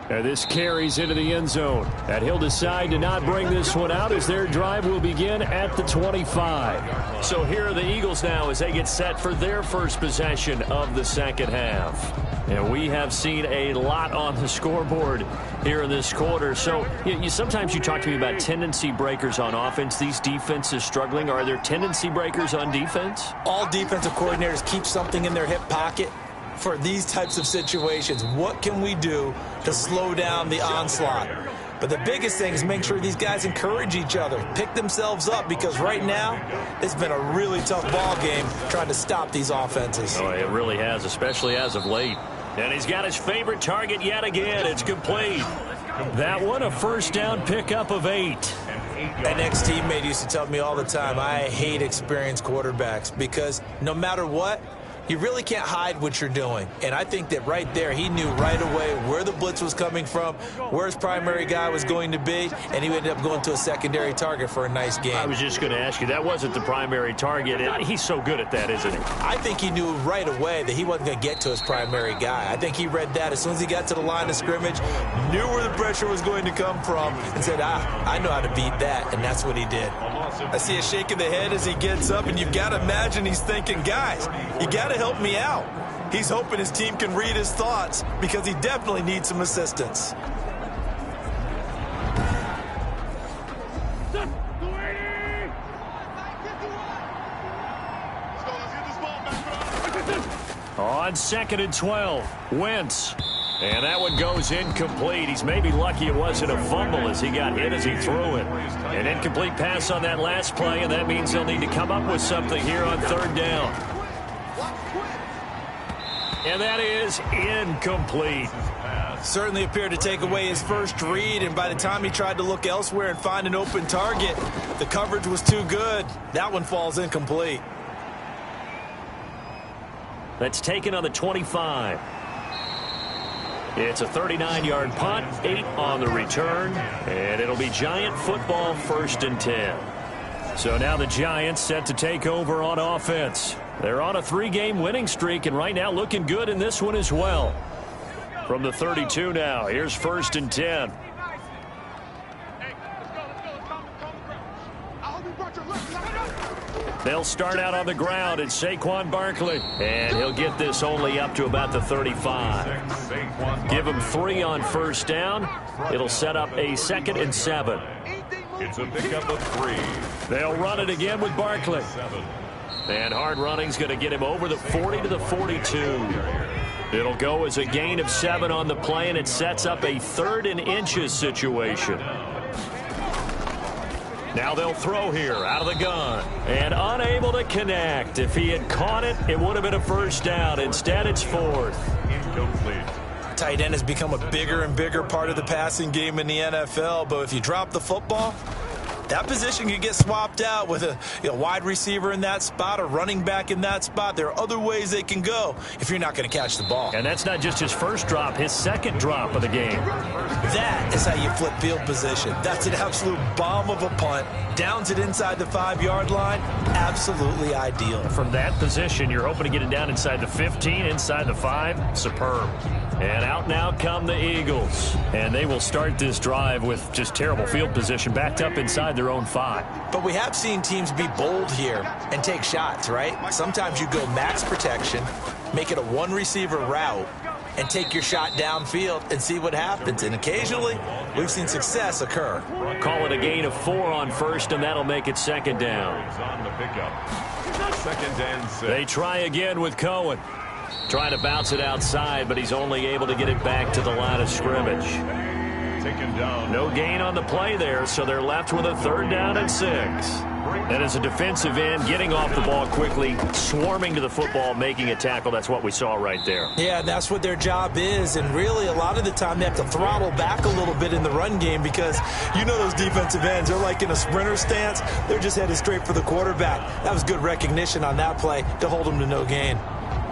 And this carries into the end zone. And he'll decide to not bring this one out as their drive will begin at the 25. So here are the Eagles now as they get set for their first possession of the second half. And we have seen a lot on the scoreboard here in this quarter. So sometimes you talk to me about tendency breakers on offense. These defenses struggling. Are there tendency breakers on defense? All defensive coordinators keep something in their hip pocket for these types of situations. What can we do to slow down the onslaught? But the biggest thing is make sure these guys encourage each other, pick themselves up, because right now it's been a really tough ball game trying to stop these offenses. Oh, it really has, especially as of late. And he's got his favorite target yet again. It's complete. That one, a first down pickup of 8. An ex-teammate used to tell me all the time, I hate experienced quarterbacks because no matter what, you really can't hide what you're doing. And I think that right there, he knew right away where the blitz was coming from, where his primary guy was going to be, and he ended up going to a secondary target for a nice game. I was just going to ask you, that wasn't the primary target. He's so good at that, isn't he? I think he knew right away that he wasn't going to get to his primary guy. I think he read that as soon as he got to the line of scrimmage, knew where the pressure was going to come from, and said, I know how to beat that, and that's what he did. I see a shake of the head as he gets up, and you've got to imagine he's thinking, guys, you got to help me out. He's hoping his team can read his thoughts because he definitely needs some assistance. On 2nd and 12, Wentz And that one goes incomplete. He's maybe lucky it wasn't a fumble as he got hit as he threw it. An incomplete pass on that last play, and that means they'll need to come up with something here on third down. And that is incomplete. Certainly appeared to take away his first read, and by the time he tried to look elsewhere and find an open target, the coverage was too good. That one falls incomplete. That's taken on the 25. It's a 39-yard punt, 8 on the return, and it'll be Giant football, 1st and 10. So now the Giants set to take over on offense. They're on a 3-game winning streak, and right now looking good in this one as well. From the 32 now, here's 1st and 10. They'll start out on the ground. It's Saquon Barkley. And he'll get this only up to about the 35. Give him 3 on first down. It'll set up a 2nd and 7. It's a pickup of 3. They'll run it again with Barkley. And hard running's going to get him over the 40 to the 42. It'll go as a gain of 7 on the play, and it sets up a 3rd and inches situation. Now they'll throw here out of the gun. And unable to connect. If he had caught it, it would have been a first down. Instead, it's 4th. Incomplete. Tight end has become a bigger and bigger part of the passing game in the NFL, but if you drop the football, that position can get swapped out with a wide receiver in that spot, a running back in that spot. There are other ways they can go if you're not going to catch the ball. And that's not just his first drop, his 2nd drop of the game. That is how you flip field position. That's an absolute bomb of a punt. Downs it inside the 5-yard line. Absolutely ideal. From that position, you're hoping to get it down inside the 15, inside the 5. Superb. And out now come the Eagles. And they will start this drive with just terrible field position, backed up inside their own 5. But we have seen teams be bold here and take shots, right? Sometimes you go max protection, make it a 1-receiver route, and take your shot downfield and see what happens. And occasionally, we've seen success occur. Call it a gain of 4 on first, and that'll make it 2nd down. On the pickup. 2nd and 6. They try again with Cohen. Trying to bounce it outside, but he's only able to get it back to the line of scrimmage. Taken down. No gain on the play there, so they're left with a 3rd down and 6. And as a defensive end, getting off the ball quickly, swarming to the football, making a tackle, that's what we saw right there. Yeah, that's what their job is, and really a lot of the time they have to throttle back a little bit in the run game because you know those defensive ends, they're like in a sprinter stance. They're just headed straight for the quarterback. That was good recognition on that play to hold them to no gain.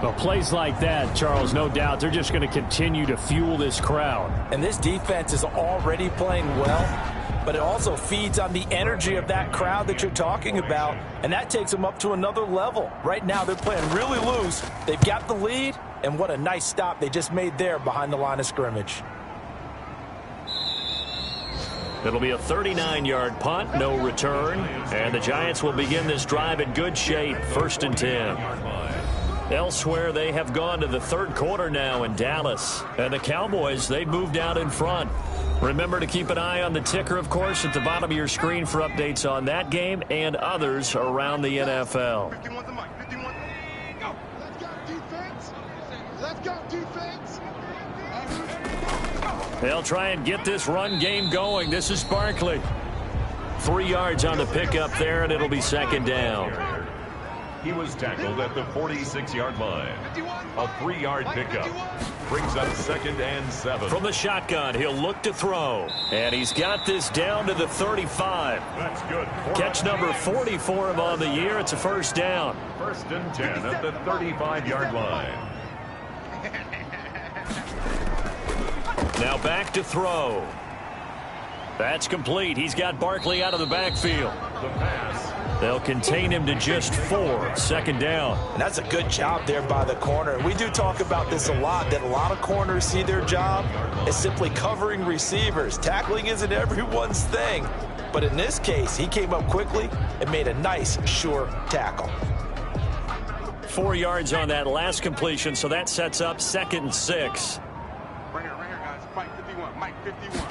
Well, plays like that, Charles, no doubt, they're just going to continue to fuel this crowd. And this defense is already playing well, but it also feeds on the energy of that crowd that you're talking about, and that takes them up to another level. Right now, they're playing really loose. They've got the lead, and what a nice stop they just made there behind the line of scrimmage. It'll be a 39-yard punt, no return, and the Giants will begin this drive in good shape, 1st and 10. Elsewhere, they have gone to the 3rd quarter now in Dallas. And the Cowboys, they've moved out in front. Remember to keep an eye on the ticker, of course, at the bottom of your screen for updates on that game and others around the NFL. 51 to Mike. 51. Go. Let's go, defense. Let's go, defense. They'll try and get this run game going. This is Barkley. 3 yards on the pickup there, and it'll be 2nd down. He was tackled at the 46-yard line. A 3-yard pickup. Brings up 2nd and 7. From the shotgun, he'll look to throw. And he's got this down to the 35. That's good. Catch number 40 for him on the year. It's a 1st down. 1st and 10 at the 35-yard line. Now back to throw. That's complete. He's got Barkley out of the backfield. The pass. They'll contain him to just 4. 2nd down. And that's a good job there by the corner. And we do talk about this a lot, that a lot of corners see their job as simply covering receivers. Tackling isn't everyone's thing. But in this case, he came up quickly and made a nice, sure tackle. 4 yards on that last completion, so that sets up 2nd and 6. Right here, guys. Mike 51. Mike 51.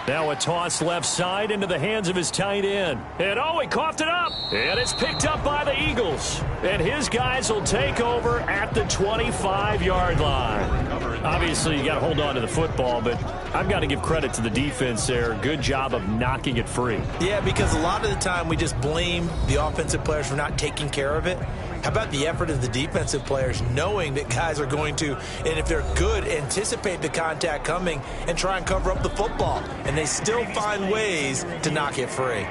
Now a toss left side into the hands of his tight end. And oh, he coughed it up. And it's picked up by the Eagles. And his guys will take over at the 25-yard line. Obviously, you got to hold on to the football, but I've got to give credit to the defense there. Good job of knocking it free. Yeah, because a lot of the time we just blame the offensive players for not taking care of it. How about the effort of the defensive players knowing that guys are going to, and if they're good, anticipate the contact coming and try and cover up the football. And they still find ways to knock it free.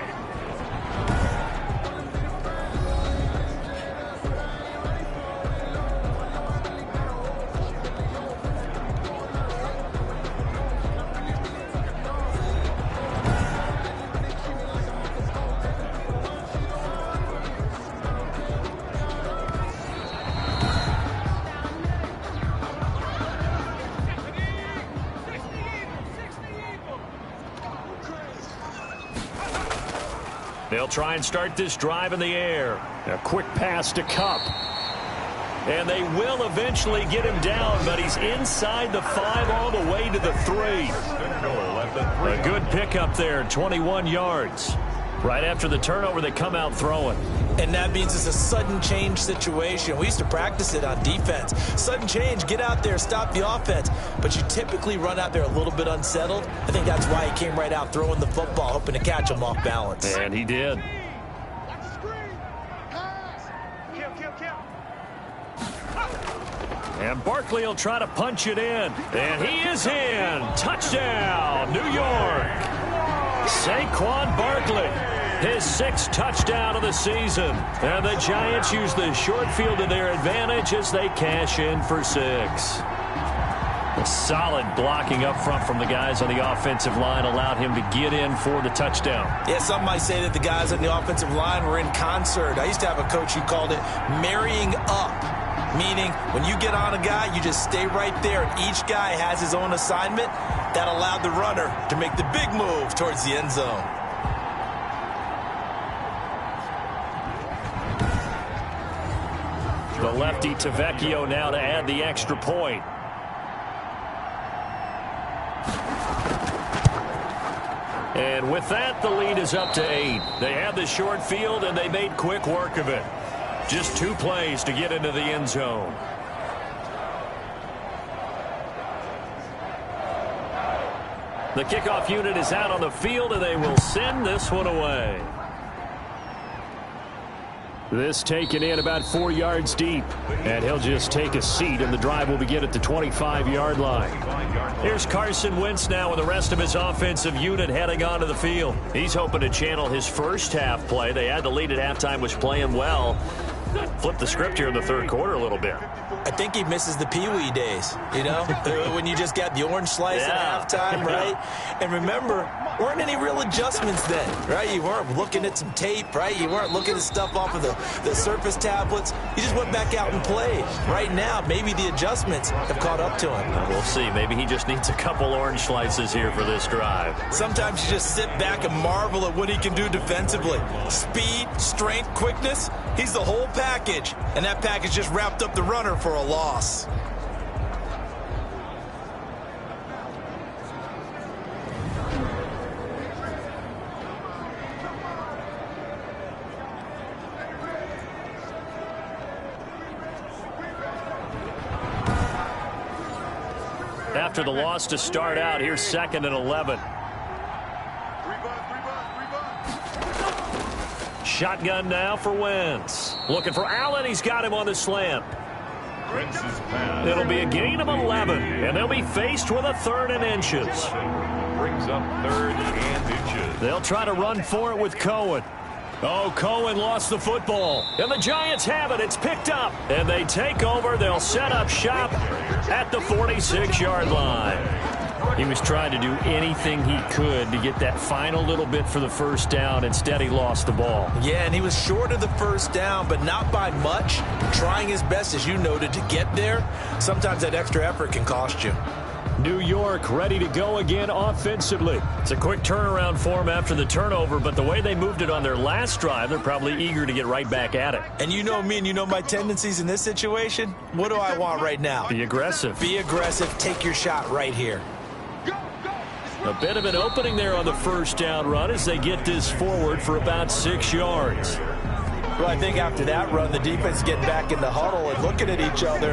They'll try and start this drive in the air. A quick pass to Kupp. And they will eventually get him down, but he's inside the 5 all the way to the 3. A good pickup there, 21 yards. Right after the turnover, they come out throwing. And that means it's a sudden change situation. We used to practice it on defense. Sudden change, get out there, stop the offense. But you typically run out there a little bit unsettled. I think that's why he came right out throwing the football, hoping to catch him off balance. And he did. And Barkley will try to punch it in. And he is in. Touchdown, New York. Saquon Barkley. His 6th touchdown of the season. And the Giants use the short field to their advantage as they cash in for 6. A solid blocking up front from the guys on the offensive line allowed him to get in for the touchdown. Yeah, some might say that the guys on the offensive line were in concert. I used to have a coach who called it marrying up, meaning when you get on a guy, you just stay right there, and each guy has his own assignment. That allowed the runner to make the big move towards the end zone. The lefty Tavecchio now to add the extra point. And with that, the lead is up to 8. They have the short field, and they made quick work of it. Just 2 plays to get into the end zone. The kickoff unit is out on the field, and they will send this one away. This taken in about 4 yards deep. And he'll just take a seat, and the drive will begin at the 25-yard line. Here's Carson Wentz now with the rest of his offensive unit heading onto the field. He's hoping to channel his first half play. They had the lead at halftime, was playing well. Flip the script here in the 3rd quarter a little bit. I think he misses the Pee-wee days, you know, when you just got the orange slice at halftime, right? And remember, weren't any real adjustments then, right? You weren't looking at some tape, right? You weren't looking at stuff off of the Surface tablets. You just went back out and played. Right now, maybe the adjustments have caught up to him. We'll see. Maybe he just needs a couple orange slices here for this drive. Sometimes you just sit back and marvel at what he can do defensively. Speed, strength, quickness, he's the whole package. And that package just wrapped up the runner for a loss. After the loss to start out, here's 2nd and 11. Shotgun now for Wentz. Looking for Allen. He's got him on the slant. It'll be a gain of 11, and they'll be faced with a 3rd and inches. Brings up 3rd and inches. They'll try to run for it with Cohen. Oh, Cohen lost the football. And the Giants have it. It's picked up. And they take over. They'll set up shop at the 46-yard line. He was trying to do anything he could to get that final little bit for the first down. Instead, he lost the ball. Yeah, and he was short of the first down, but not by much. Trying his best, as you noted, to get there. Sometimes that extra effort can cost you. New York ready to go again offensively. It's a quick turnaround for them after the turnover, but the way they moved it on their last drive, they're probably eager to get right back at it. And you know me and you know my tendencies in this situation. What do I want right now? Be aggressive. Be aggressive. Take your shot right here. Go, go. It's A bit of an opening there on the first down run as they get this forward for about 6 yards. Well, I think after that run, the defense is getting back in the huddle and looking at each other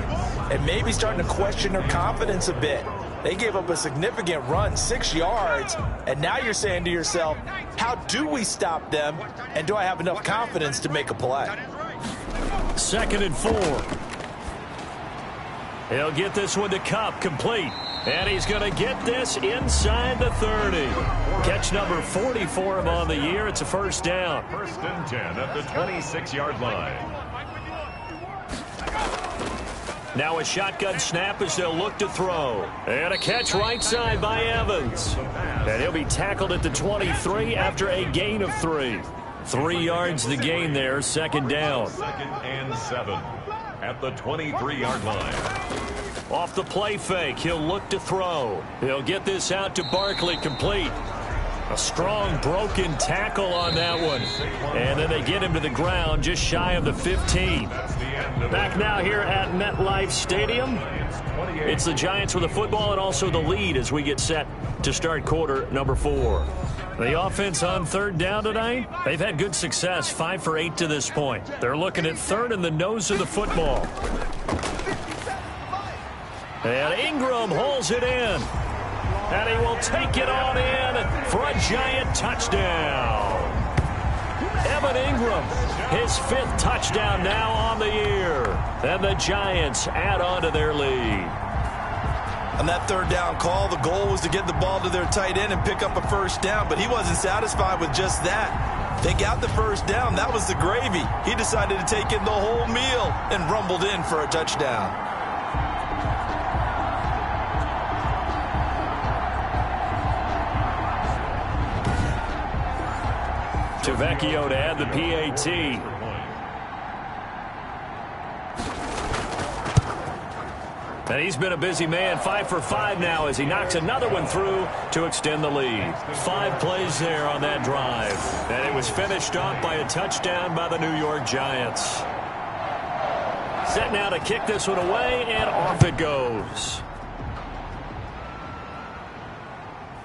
and maybe starting to question their confidence a bit. They gave up a significant run, 6 yards, and now you're saying to yourself, how do we stop them, and do I have enough confidence to make a play? 2nd and 4. He'll get this one to Kupp, complete. And he's going to get this inside the 30. Catch number 40 for him on the year. It's a first down. 1st and 10 at the 26-yard line. Now a shotgun snap as they'll look to throw. And a catch right side by Evans. And he'll be tackled at the 23 after a gain of 3. 3 yards the gain there, 2nd down. 2nd and 7 at the 23-yard line. Off the play fake, he'll look to throw. He'll get this out to Barkley, complete. A strong broken tackle on that one. And then they get him to the ground just shy of the 15. Back now here at MetLife Stadium. It's the Giants with the football and also the lead as we get set to start quarter number 4. The offense on 3rd down tonight, they've had good success, 5 for 8 to this point. They're looking at 3rd in the nose of the football. And Ingram holds it in. And he will take it on in for a Giant touchdown. Evan Ingram, his 5th touchdown now on the year. And the Giants add on to their lead. On that 3rd down call, the goal was to get the ball to their tight end and pick up a first down, but he wasn't satisfied with just that. They got the first down. That was the gravy. He decided to take in the whole meal and rumbled in for a touchdown. Vecchio to add the PAT. And he's been a busy man, 5 for 5 now as he knocks another one through to extend the lead. 5 plays there on that drive. And it was finished off by a touchdown by the New York Giants. Set now to kick this one away, and off it goes.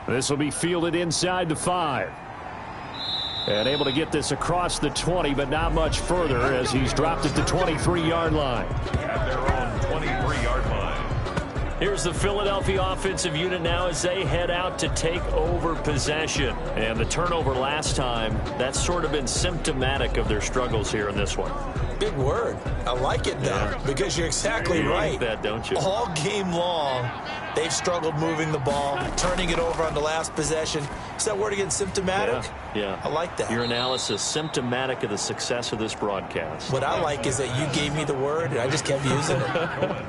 This will be fielded inside the 5. And able to get this across the 20, but not much further as he's dropped at the 23-yard line. At their own 23-yard line. Here's the Philadelphia offensive unit now as they head out to take over possession. And the turnover last time, that's sort of been symptomatic of their struggles here in this one. Big word. I like it, though, because you're exactly right. You like that, don't you? All game long, they've struggled moving the ball, turning it over on the last possession. Is that word again, symptomatic? Yeah. I like that. Your analysis, symptomatic of the success of this broadcast. What I like is that you gave me the word, and I just kept using it.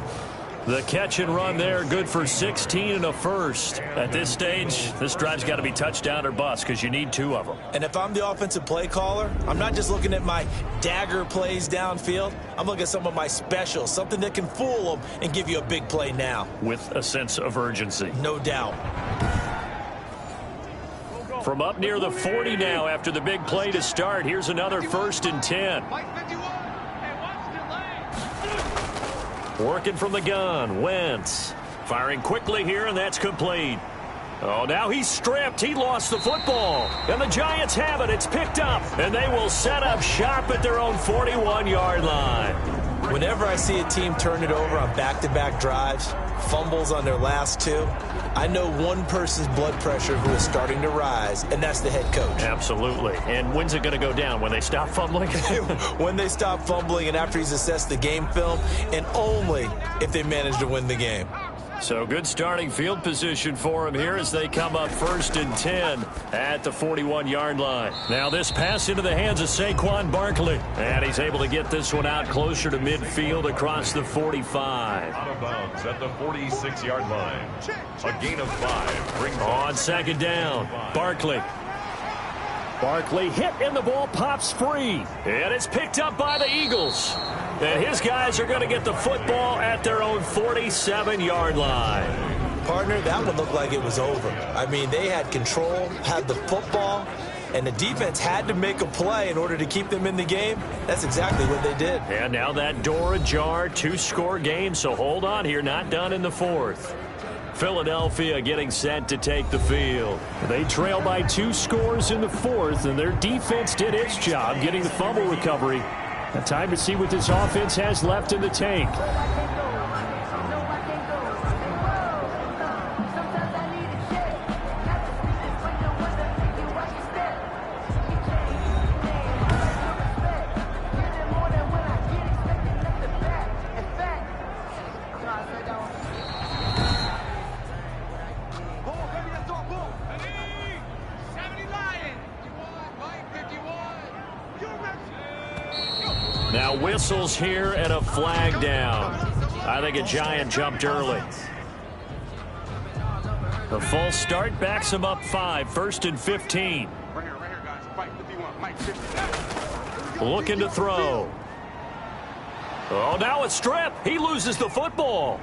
The catch and run there, good for 16 and a first. At this stage, this drive's got to be touchdown or bust because you need 2 of them. And if I'm the offensive play caller, I'm not just looking at my dagger plays downfield. I'm looking at some of my specials, something that can fool them and give you a big play now. With a sense of urgency. No doubt. From up near the 40 now after the big play to start, here's another 1st and 10. Working from the gun, Wentz. Firing quickly here, and that's complete. Oh, now he's stripped. He lost the football. And the Giants have it. It's picked up. And they will set up shop at their own 41-yard line. Whenever I see a team turn it over on back-to-back drives, fumbles on their last 2, I know one person's blood pressure who is starting to rise, and that's the head coach. Absolutely. And when's it going to go down? When they stop fumbling? When they stop fumbling and after he's assessed the game film, and only if they manage to win the game. So good starting field position for him here as they come up 1st and 10 at the 41-yard line. Now this pass into the hands of Saquon Barkley. And he's able to get this one out closer to midfield across the 45. Out of bounds at the 46-yard line. A gain of 5 brings on 2nd down. Barkley hit and the ball pops free. And it's picked up by the Eagles. And his guys are going to get the football at their own 47-yard line. Partner, that one looked like it was over. I mean, they had control, had the football, and the defense had to make a play in order to keep them in the game. That's exactly what they did. And now that door ajar, 2-score game, so hold on here, not done in the 4th. Philadelphia getting set to take the field. They trail by 2 scores in the 4th, and their defense did its job getting the fumble recovery. A time to see what this offense has left in the tank. Now whistles here and a flag down. I think a Giant jumped early. The false start backs him up 5, 1st and 15. Looking to throw. Oh, now a strip. He loses the football.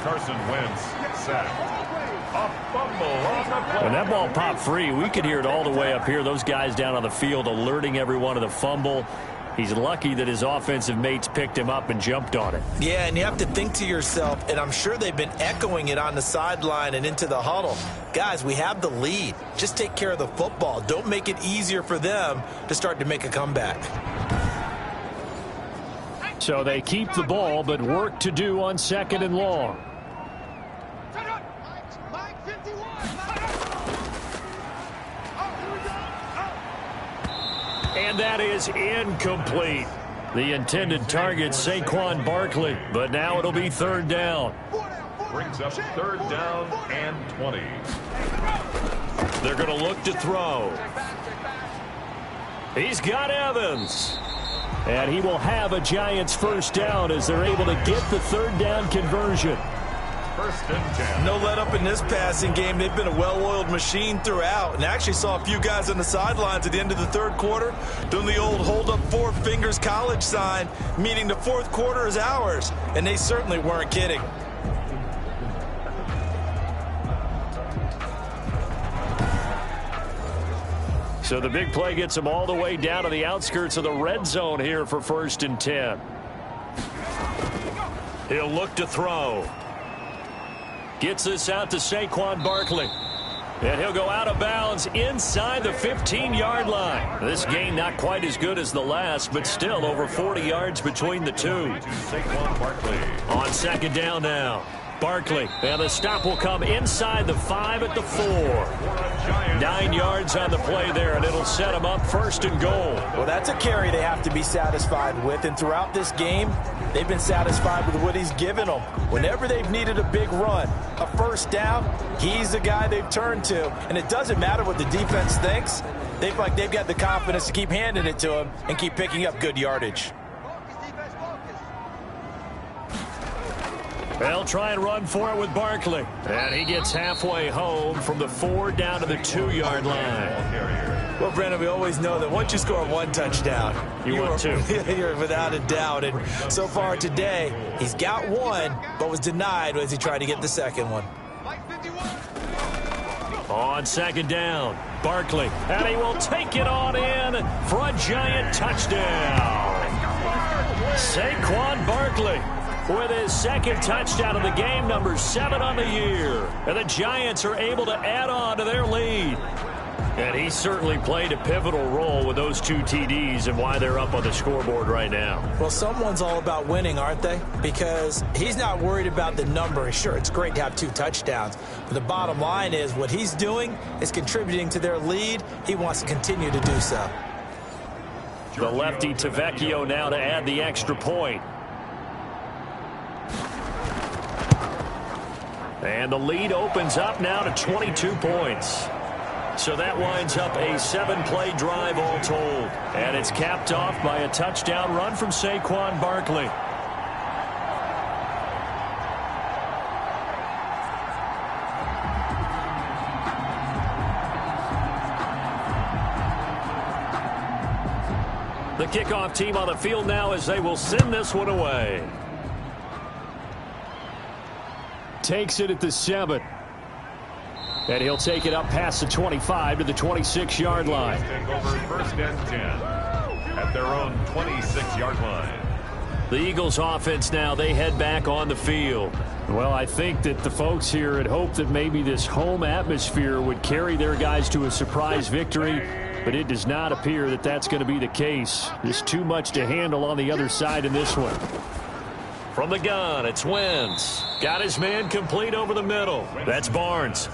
Carson Wentz sacked. A fumble on the play. When that ball popped free, we could hear it all the way up here. Those guys down on the field alerting everyone of the fumble. He's lucky that his offensive mates picked him up and jumped on it. Yeah, and you have to think to yourself, and I'm sure they've been echoing it on the sideline and into the huddle. Guys, we have the lead. Just take care of the football. Don't make it easier for them to start to make a comeback. So they keep the ball, but work to do on 2nd and long. And that is incomplete. The intended target, Saquon Barkley, but now it'll be 3rd down. Brings up 3rd down and 20. They're going to look to throw. He's got Evans. And he will have a Giants 1st down as they're able to get the 3rd down conversion. 1st and 10. No let up in this passing game. They've been a well-oiled machine throughout, and actually saw a few guys on the sidelines at the end of the 3rd quarter doing the old hold up 4 fingers college sign, meaning the 4th quarter is ours, and they certainly weren't kidding. So the big play gets him all the way down to the outskirts of the red zone here for 1st and 10. He'll look to throw. Gets this out to Saquon Barkley. And he'll go out of bounds inside the 15-yard line. This gain not quite as good as the last, but still over 40 yards between the two. Saquon Barkley. On 2nd down now. Barkley. And the stop will come inside the 5 at the 4. 9 yards on the play there, and it'll set them up 1st and goal. Well, that's a carry they have to be satisfied with, and throughout this game, they've been satisfied with what he's given them. Whenever they've needed a big run, a 1st down, he's the guy they've turned to. And it doesn't matter what the defense thinks. They've got the confidence to keep handing it to him and keep picking up good yardage. They'll try and run for it with Barkley. And he gets halfway home from the 4 down to the 2-yard line. Well, Brandon, we always know that once you score 1 touchdown, you want 2. You're without a doubt. And so far today, he's got 1, but was denied as he tried to get the 2nd one. On 2nd down, Barkley. And he will take it on in for a Giant touchdown. Saquon Barkley with his 2nd touchdown of the game, number 7 on the year. And the Giants are able to add on to their lead. And he certainly played a pivotal role with those 2 TDs and why they're up on the scoreboard right now. Well, someone's all about winning, aren't they? Because he's not worried about the number. Sure, it's great to have 2 touchdowns. But the bottom line is what he's doing is contributing to their lead. He wants to continue to do so. The lefty Tavecchio now to add the extra point. And the lead opens up now to 22 points. So that winds up a 7-play drive all told. And it's capped off by a touchdown run from Saquon Barkley. The kickoff team on the field now as they will send this one away. Takes it at the 7. And he'll take it up past the 25 to the 26-yard line. Take over 1st and 10 at their own 26-yard line. The Eagles offense now, they head back on the field. Well, I think that the folks here had hoped that maybe this home atmosphere would carry their guys to a surprise victory, but it does not appear that that's going to be the case. There's too much to handle on the other side in this one. From the gun, it's Wentz. Got his man complete over the middle. That's Barnes.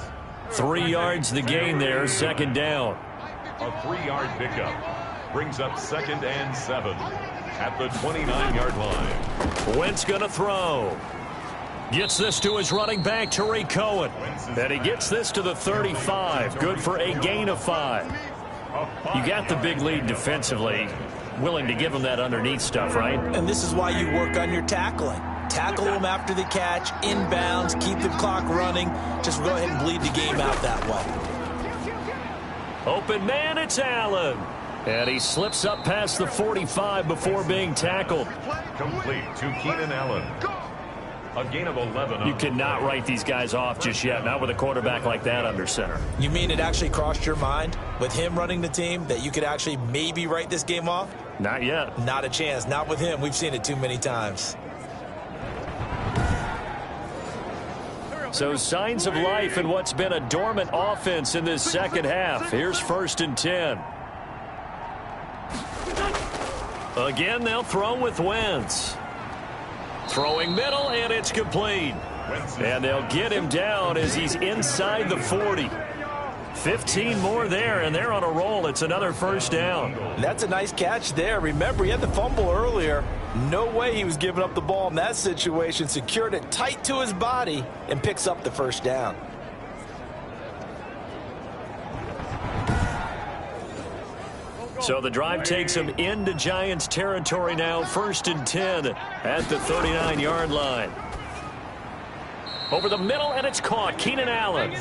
3 yards the gain there, second down. A 3-yard pickup brings up 2nd and 7 at the 29-yard line. Wentz going to throw. Gets this to his running back, Tariq Cohen. And he gets this to the 35. Good for a gain of 5. You got the big lead defensively. Willing to give him that underneath stuff, right? And this is why you work on your tackling. Tackle them after the catch, inbounds, keep the clock running. Just go ahead and bleed the game out that way. Open man, it's Allen. And he slips up past the 45 before being tackled. Complete to Keenan Allen. A gain of 11. You cannot write these guys off just yet, not with a quarterback like that under center. You mean it actually crossed your mind with him running the team that you could actually maybe write this game off? Not yet. Not a chance. Not with him. We've seen it too many times. So signs of life in what's been a dormant offense in this second half. Here's 1st and 10. Again, they'll throw with Wentz. Throwing middle, and it's complete. And they'll get him down as he's inside the 40. 15 more there, and they're on a roll. It's another first down. That's a nice catch there. Remember, he had the fumble earlier. No way he was giving up the ball in that situation. Secured it tight to his body and picks up the first down. So the drive takes him into Giants territory now. 1st and 10 at the 39-yard line. Over the middle, and it's caught. Keenan Allen.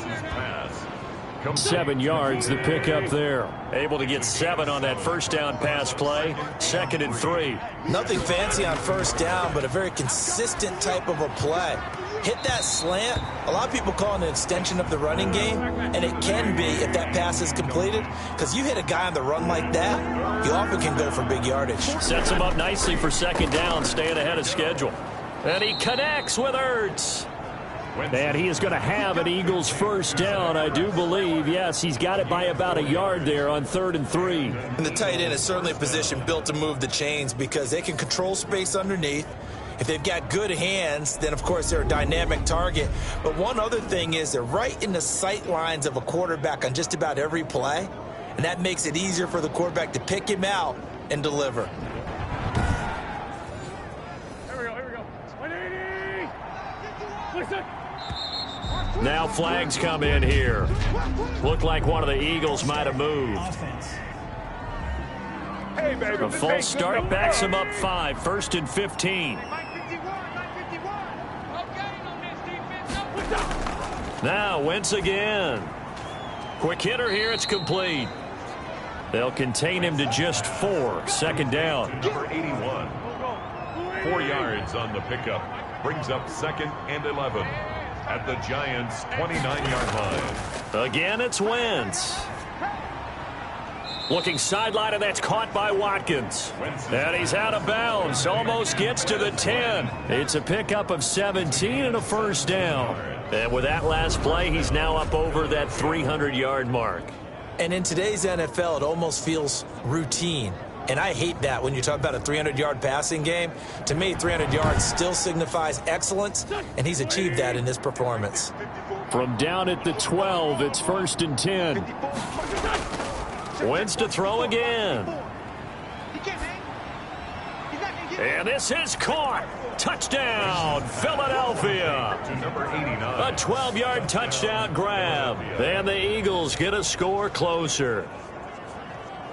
7 yards, the pickup there. Able to get 7 on that first down pass play. 2nd and 3. Nothing fancy on first down, but a very consistent type of a play. Hit that slant. A lot of people call it an extension of the running game, and it can be if that pass is completed, because you hit a guy on the run like that, you often can go for big yardage. Sets him up nicely for second down, staying ahead of schedule. And he connects with Ertz. And he is going to have an Eagles first down, I do believe. Yes, he's got it by about a yard there on 3rd and 3. And the tight end is certainly a position built to move the chains because they can control space underneath. If they've got good hands, then, of course, they're a dynamic target. But one other thing is they're right in the sight lines of a quarterback on just about every play, and that makes it easier for the quarterback to pick him out and deliver. Here we go. 180. Listen. Now flags come in here. Looked like one of the Eagles might have moved. A false start backs him up 5. 1st and 15. Now Wentz again. Quick hitter here. It's complete. They'll contain him to just 4. 2nd down. Number 81. 4 yards on the pickup. Brings up 2nd and 11 at the Giants' 29-yard line. Again, it's Wentz. Looking sideline, and that's caught by Watkins. And he's out of bounds. Almost gets to the 10. It's a pickup of 17 and a first down. And with that last play, he's now up over that 300-yard mark. And in today's NFL, it almost feels routine. And I hate that when you talk about a 300-yard passing game. To me, 300 yards still signifies excellence, and he's achieved that in this performance. From down at the 12, it's 1st and 10. Wentz to throw again. And this is caught. Touchdown, Philadelphia. To number 89. A 12-yard touchdown grab. And the Eagles get a score closer.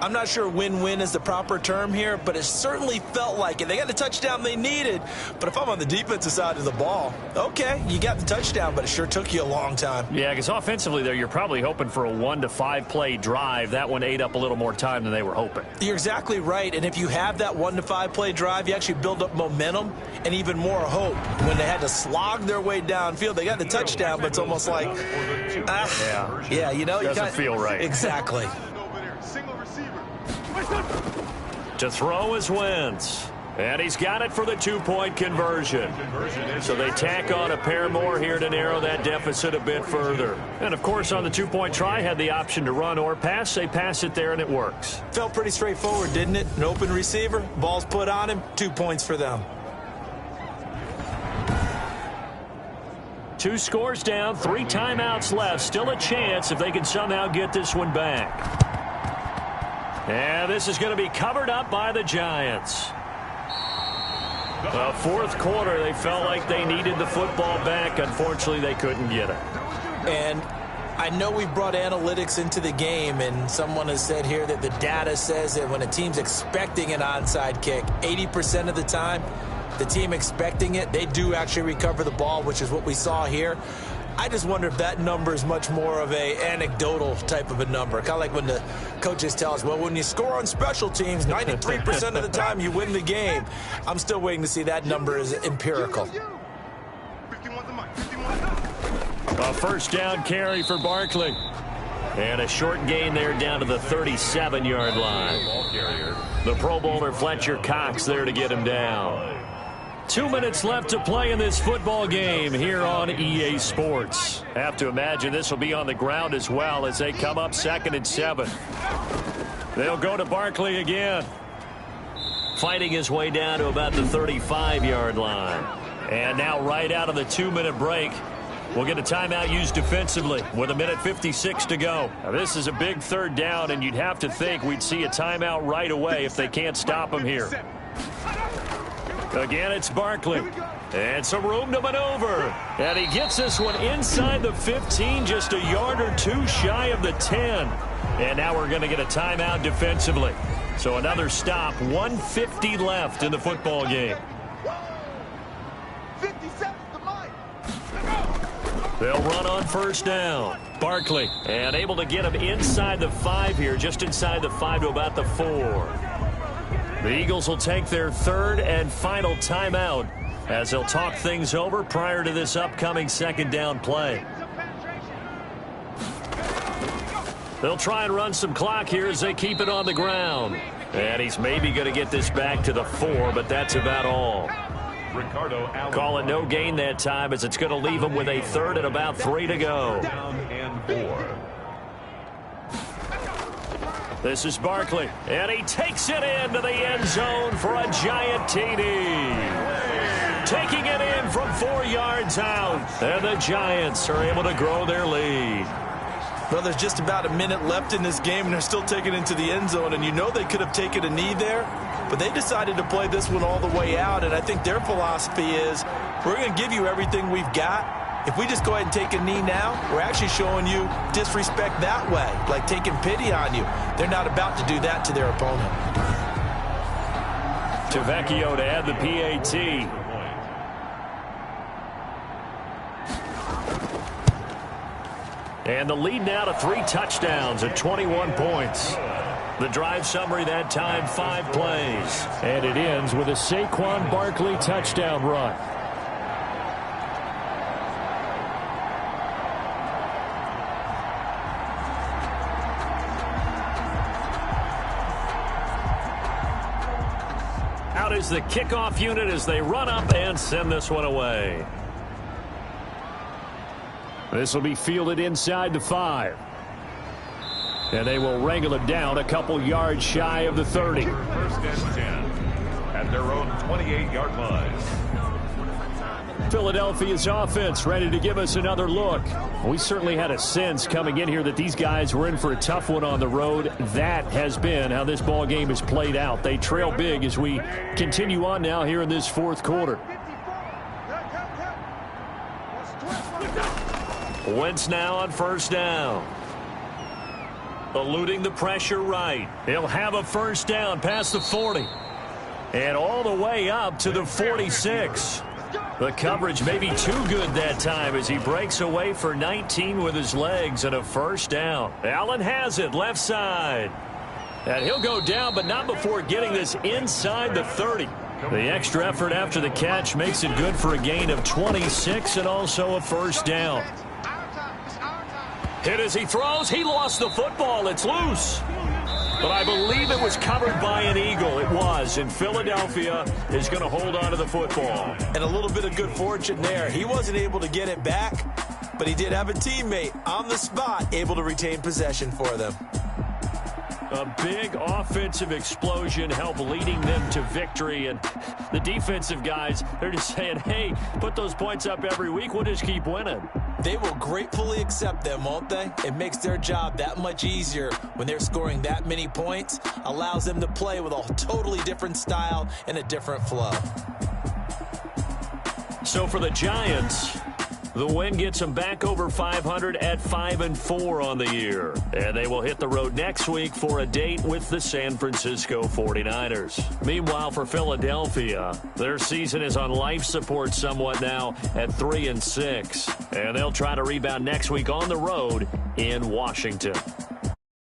I'm not sure win-win is the proper term here, but it certainly felt like it. They got the touchdown they needed, but if I'm on the defensive side of the ball, okay, you got the touchdown, but it sure took you a long time. Yeah, because offensively there, you're probably hoping for a 1 to 5 play drive. That one ate up a little more time than they were hoping. You're exactly right, and if you have that 1 to 5 play drive, you actually build up momentum and even more hope. When they had to slog their way downfield, they got the touchdown, but it's almost like, yeah, you know, doesn't feel right. Exactly. To throw is Wentz. And he's got it for the two-point conversion. So they tack on a pair more here to narrow that deficit a bit further. And, of course, on the two-point try, had the option to run or pass. They pass it there, and it works. Felt pretty straightforward, didn't it? An open receiver, ball's put on him, 2 points for them. 2 scores down, 3 timeouts left. Still a chance if they can somehow get this one back. And this is going to be covered up by the Giants. The fourth quarter, they felt like they needed the football back. Unfortunately, they couldn't get it. And I know we've brought analytics into the game, and someone has said here that the data says that when a team's expecting an onside kick, 80% of the time, the team expecting it, they do actually recover the ball, which is what we saw here. I just wonder if that number is much more of a anecdotal type of a number. Kind of like when the coaches tell us, well, when you score on special teams, 93% of the time you win the game. I'm still waiting to see that number is empirical. A first down carry for Barkley. And a short gain there down to the 37-yard line. The Pro Bowler Fletcher Cox there to get him down. 2 minutes left to play in this football game here on EA Sports. Have to imagine this will be on the ground as well as they come up 2nd and 7. They'll go to Barkley again. Fighting his way down to about the 35-yard line. And now right out of the 2-minute break, we'll get a timeout used defensively with 1:56 to go. Now, this is a big third down, and you'd have to think we'd see a timeout right away if they can't stop him here. Again, it's Barkley. And some room to maneuver. And he gets this one inside the 15, just a yard or two shy of the 10. And now we're going to get a timeout defensively. So another stop, 1:50 left in the football game. They'll run on first down. Barkley, and able to get him inside the 5 here, just inside the 5 to about the 4. The Eagles will take their third and final timeout as they'll talk things over prior to this upcoming second down play. They'll try and run some clock here as they keep it on the ground. And he's maybe going to get this back to the 4, but that's about all. Call it no gain that time as it's going to leave him with a third and about 3 to go. Down and 4. This is Barkley, and he takes it into the end zone for a giant TD. Taking it in from 4 yards out, and the Giants are able to grow their lead. Well, there's just about a minute left in this game, and they're still taking it into the end zone, and you know they could have taken a knee there, but they decided to play this one all the way out, and I think their philosophy is we're going to give you everything we've got. If we just go ahead and take a knee now, we're actually showing you disrespect that way, like taking pity on you. They're not about to do that to their opponent. Tavecchio to add the PAT. And the lead now to 3 touchdowns at 21 points. The drive summary that time, 5 plays. And it ends with a Saquon Barkley touchdown run. Out is the kickoff unit as they run up and send this one away. This will be fielded inside the 5. And they will wrangle it down a couple yards shy of the 30. First and 10 at their own 28-yard line. Philadelphia's offense ready to give us another look. We certainly had a sense coming in here that these guys were in for a tough one on the road. That has been how this ball game has played out. They trail big as we continue on now here in this fourth quarter. Wentz now on first down. Eluding the pressure right. He'll have a first down past the 40. And all the way up to the 46. The coverage may be too good that time as he breaks away for 19 with his legs and a first down. Allen has it left side. And he'll go down, but not before getting this inside the 30. The extra effort after the catch makes it good for a gain of 26 and also a first down. Hit as he throws. He lost the football. It's loose. But I believe it was covered by an Eagle. It was, and Philadelphia is going to hold on to the football. And a little bit of good fortune there. He wasn't able to get it back, but he did have a teammate on the spot able to retain possession for them. A big offensive explosion helped leading them to victory. And the defensive guys, they're just saying, hey, put those points up every week. We'll just keep winning. They will gratefully accept them, won't they? It makes their job that much easier when they're scoring that many points. Allows them to play with a totally different style and a different flow. So for the Giants, the win gets them back over 500 at 5-4 on the year. And they will hit the road next week for a date with the San Francisco 49ers. Meanwhile, for Philadelphia, their season is on life support somewhat now at 3-6. And they'll try to rebound next week on the road in Washington.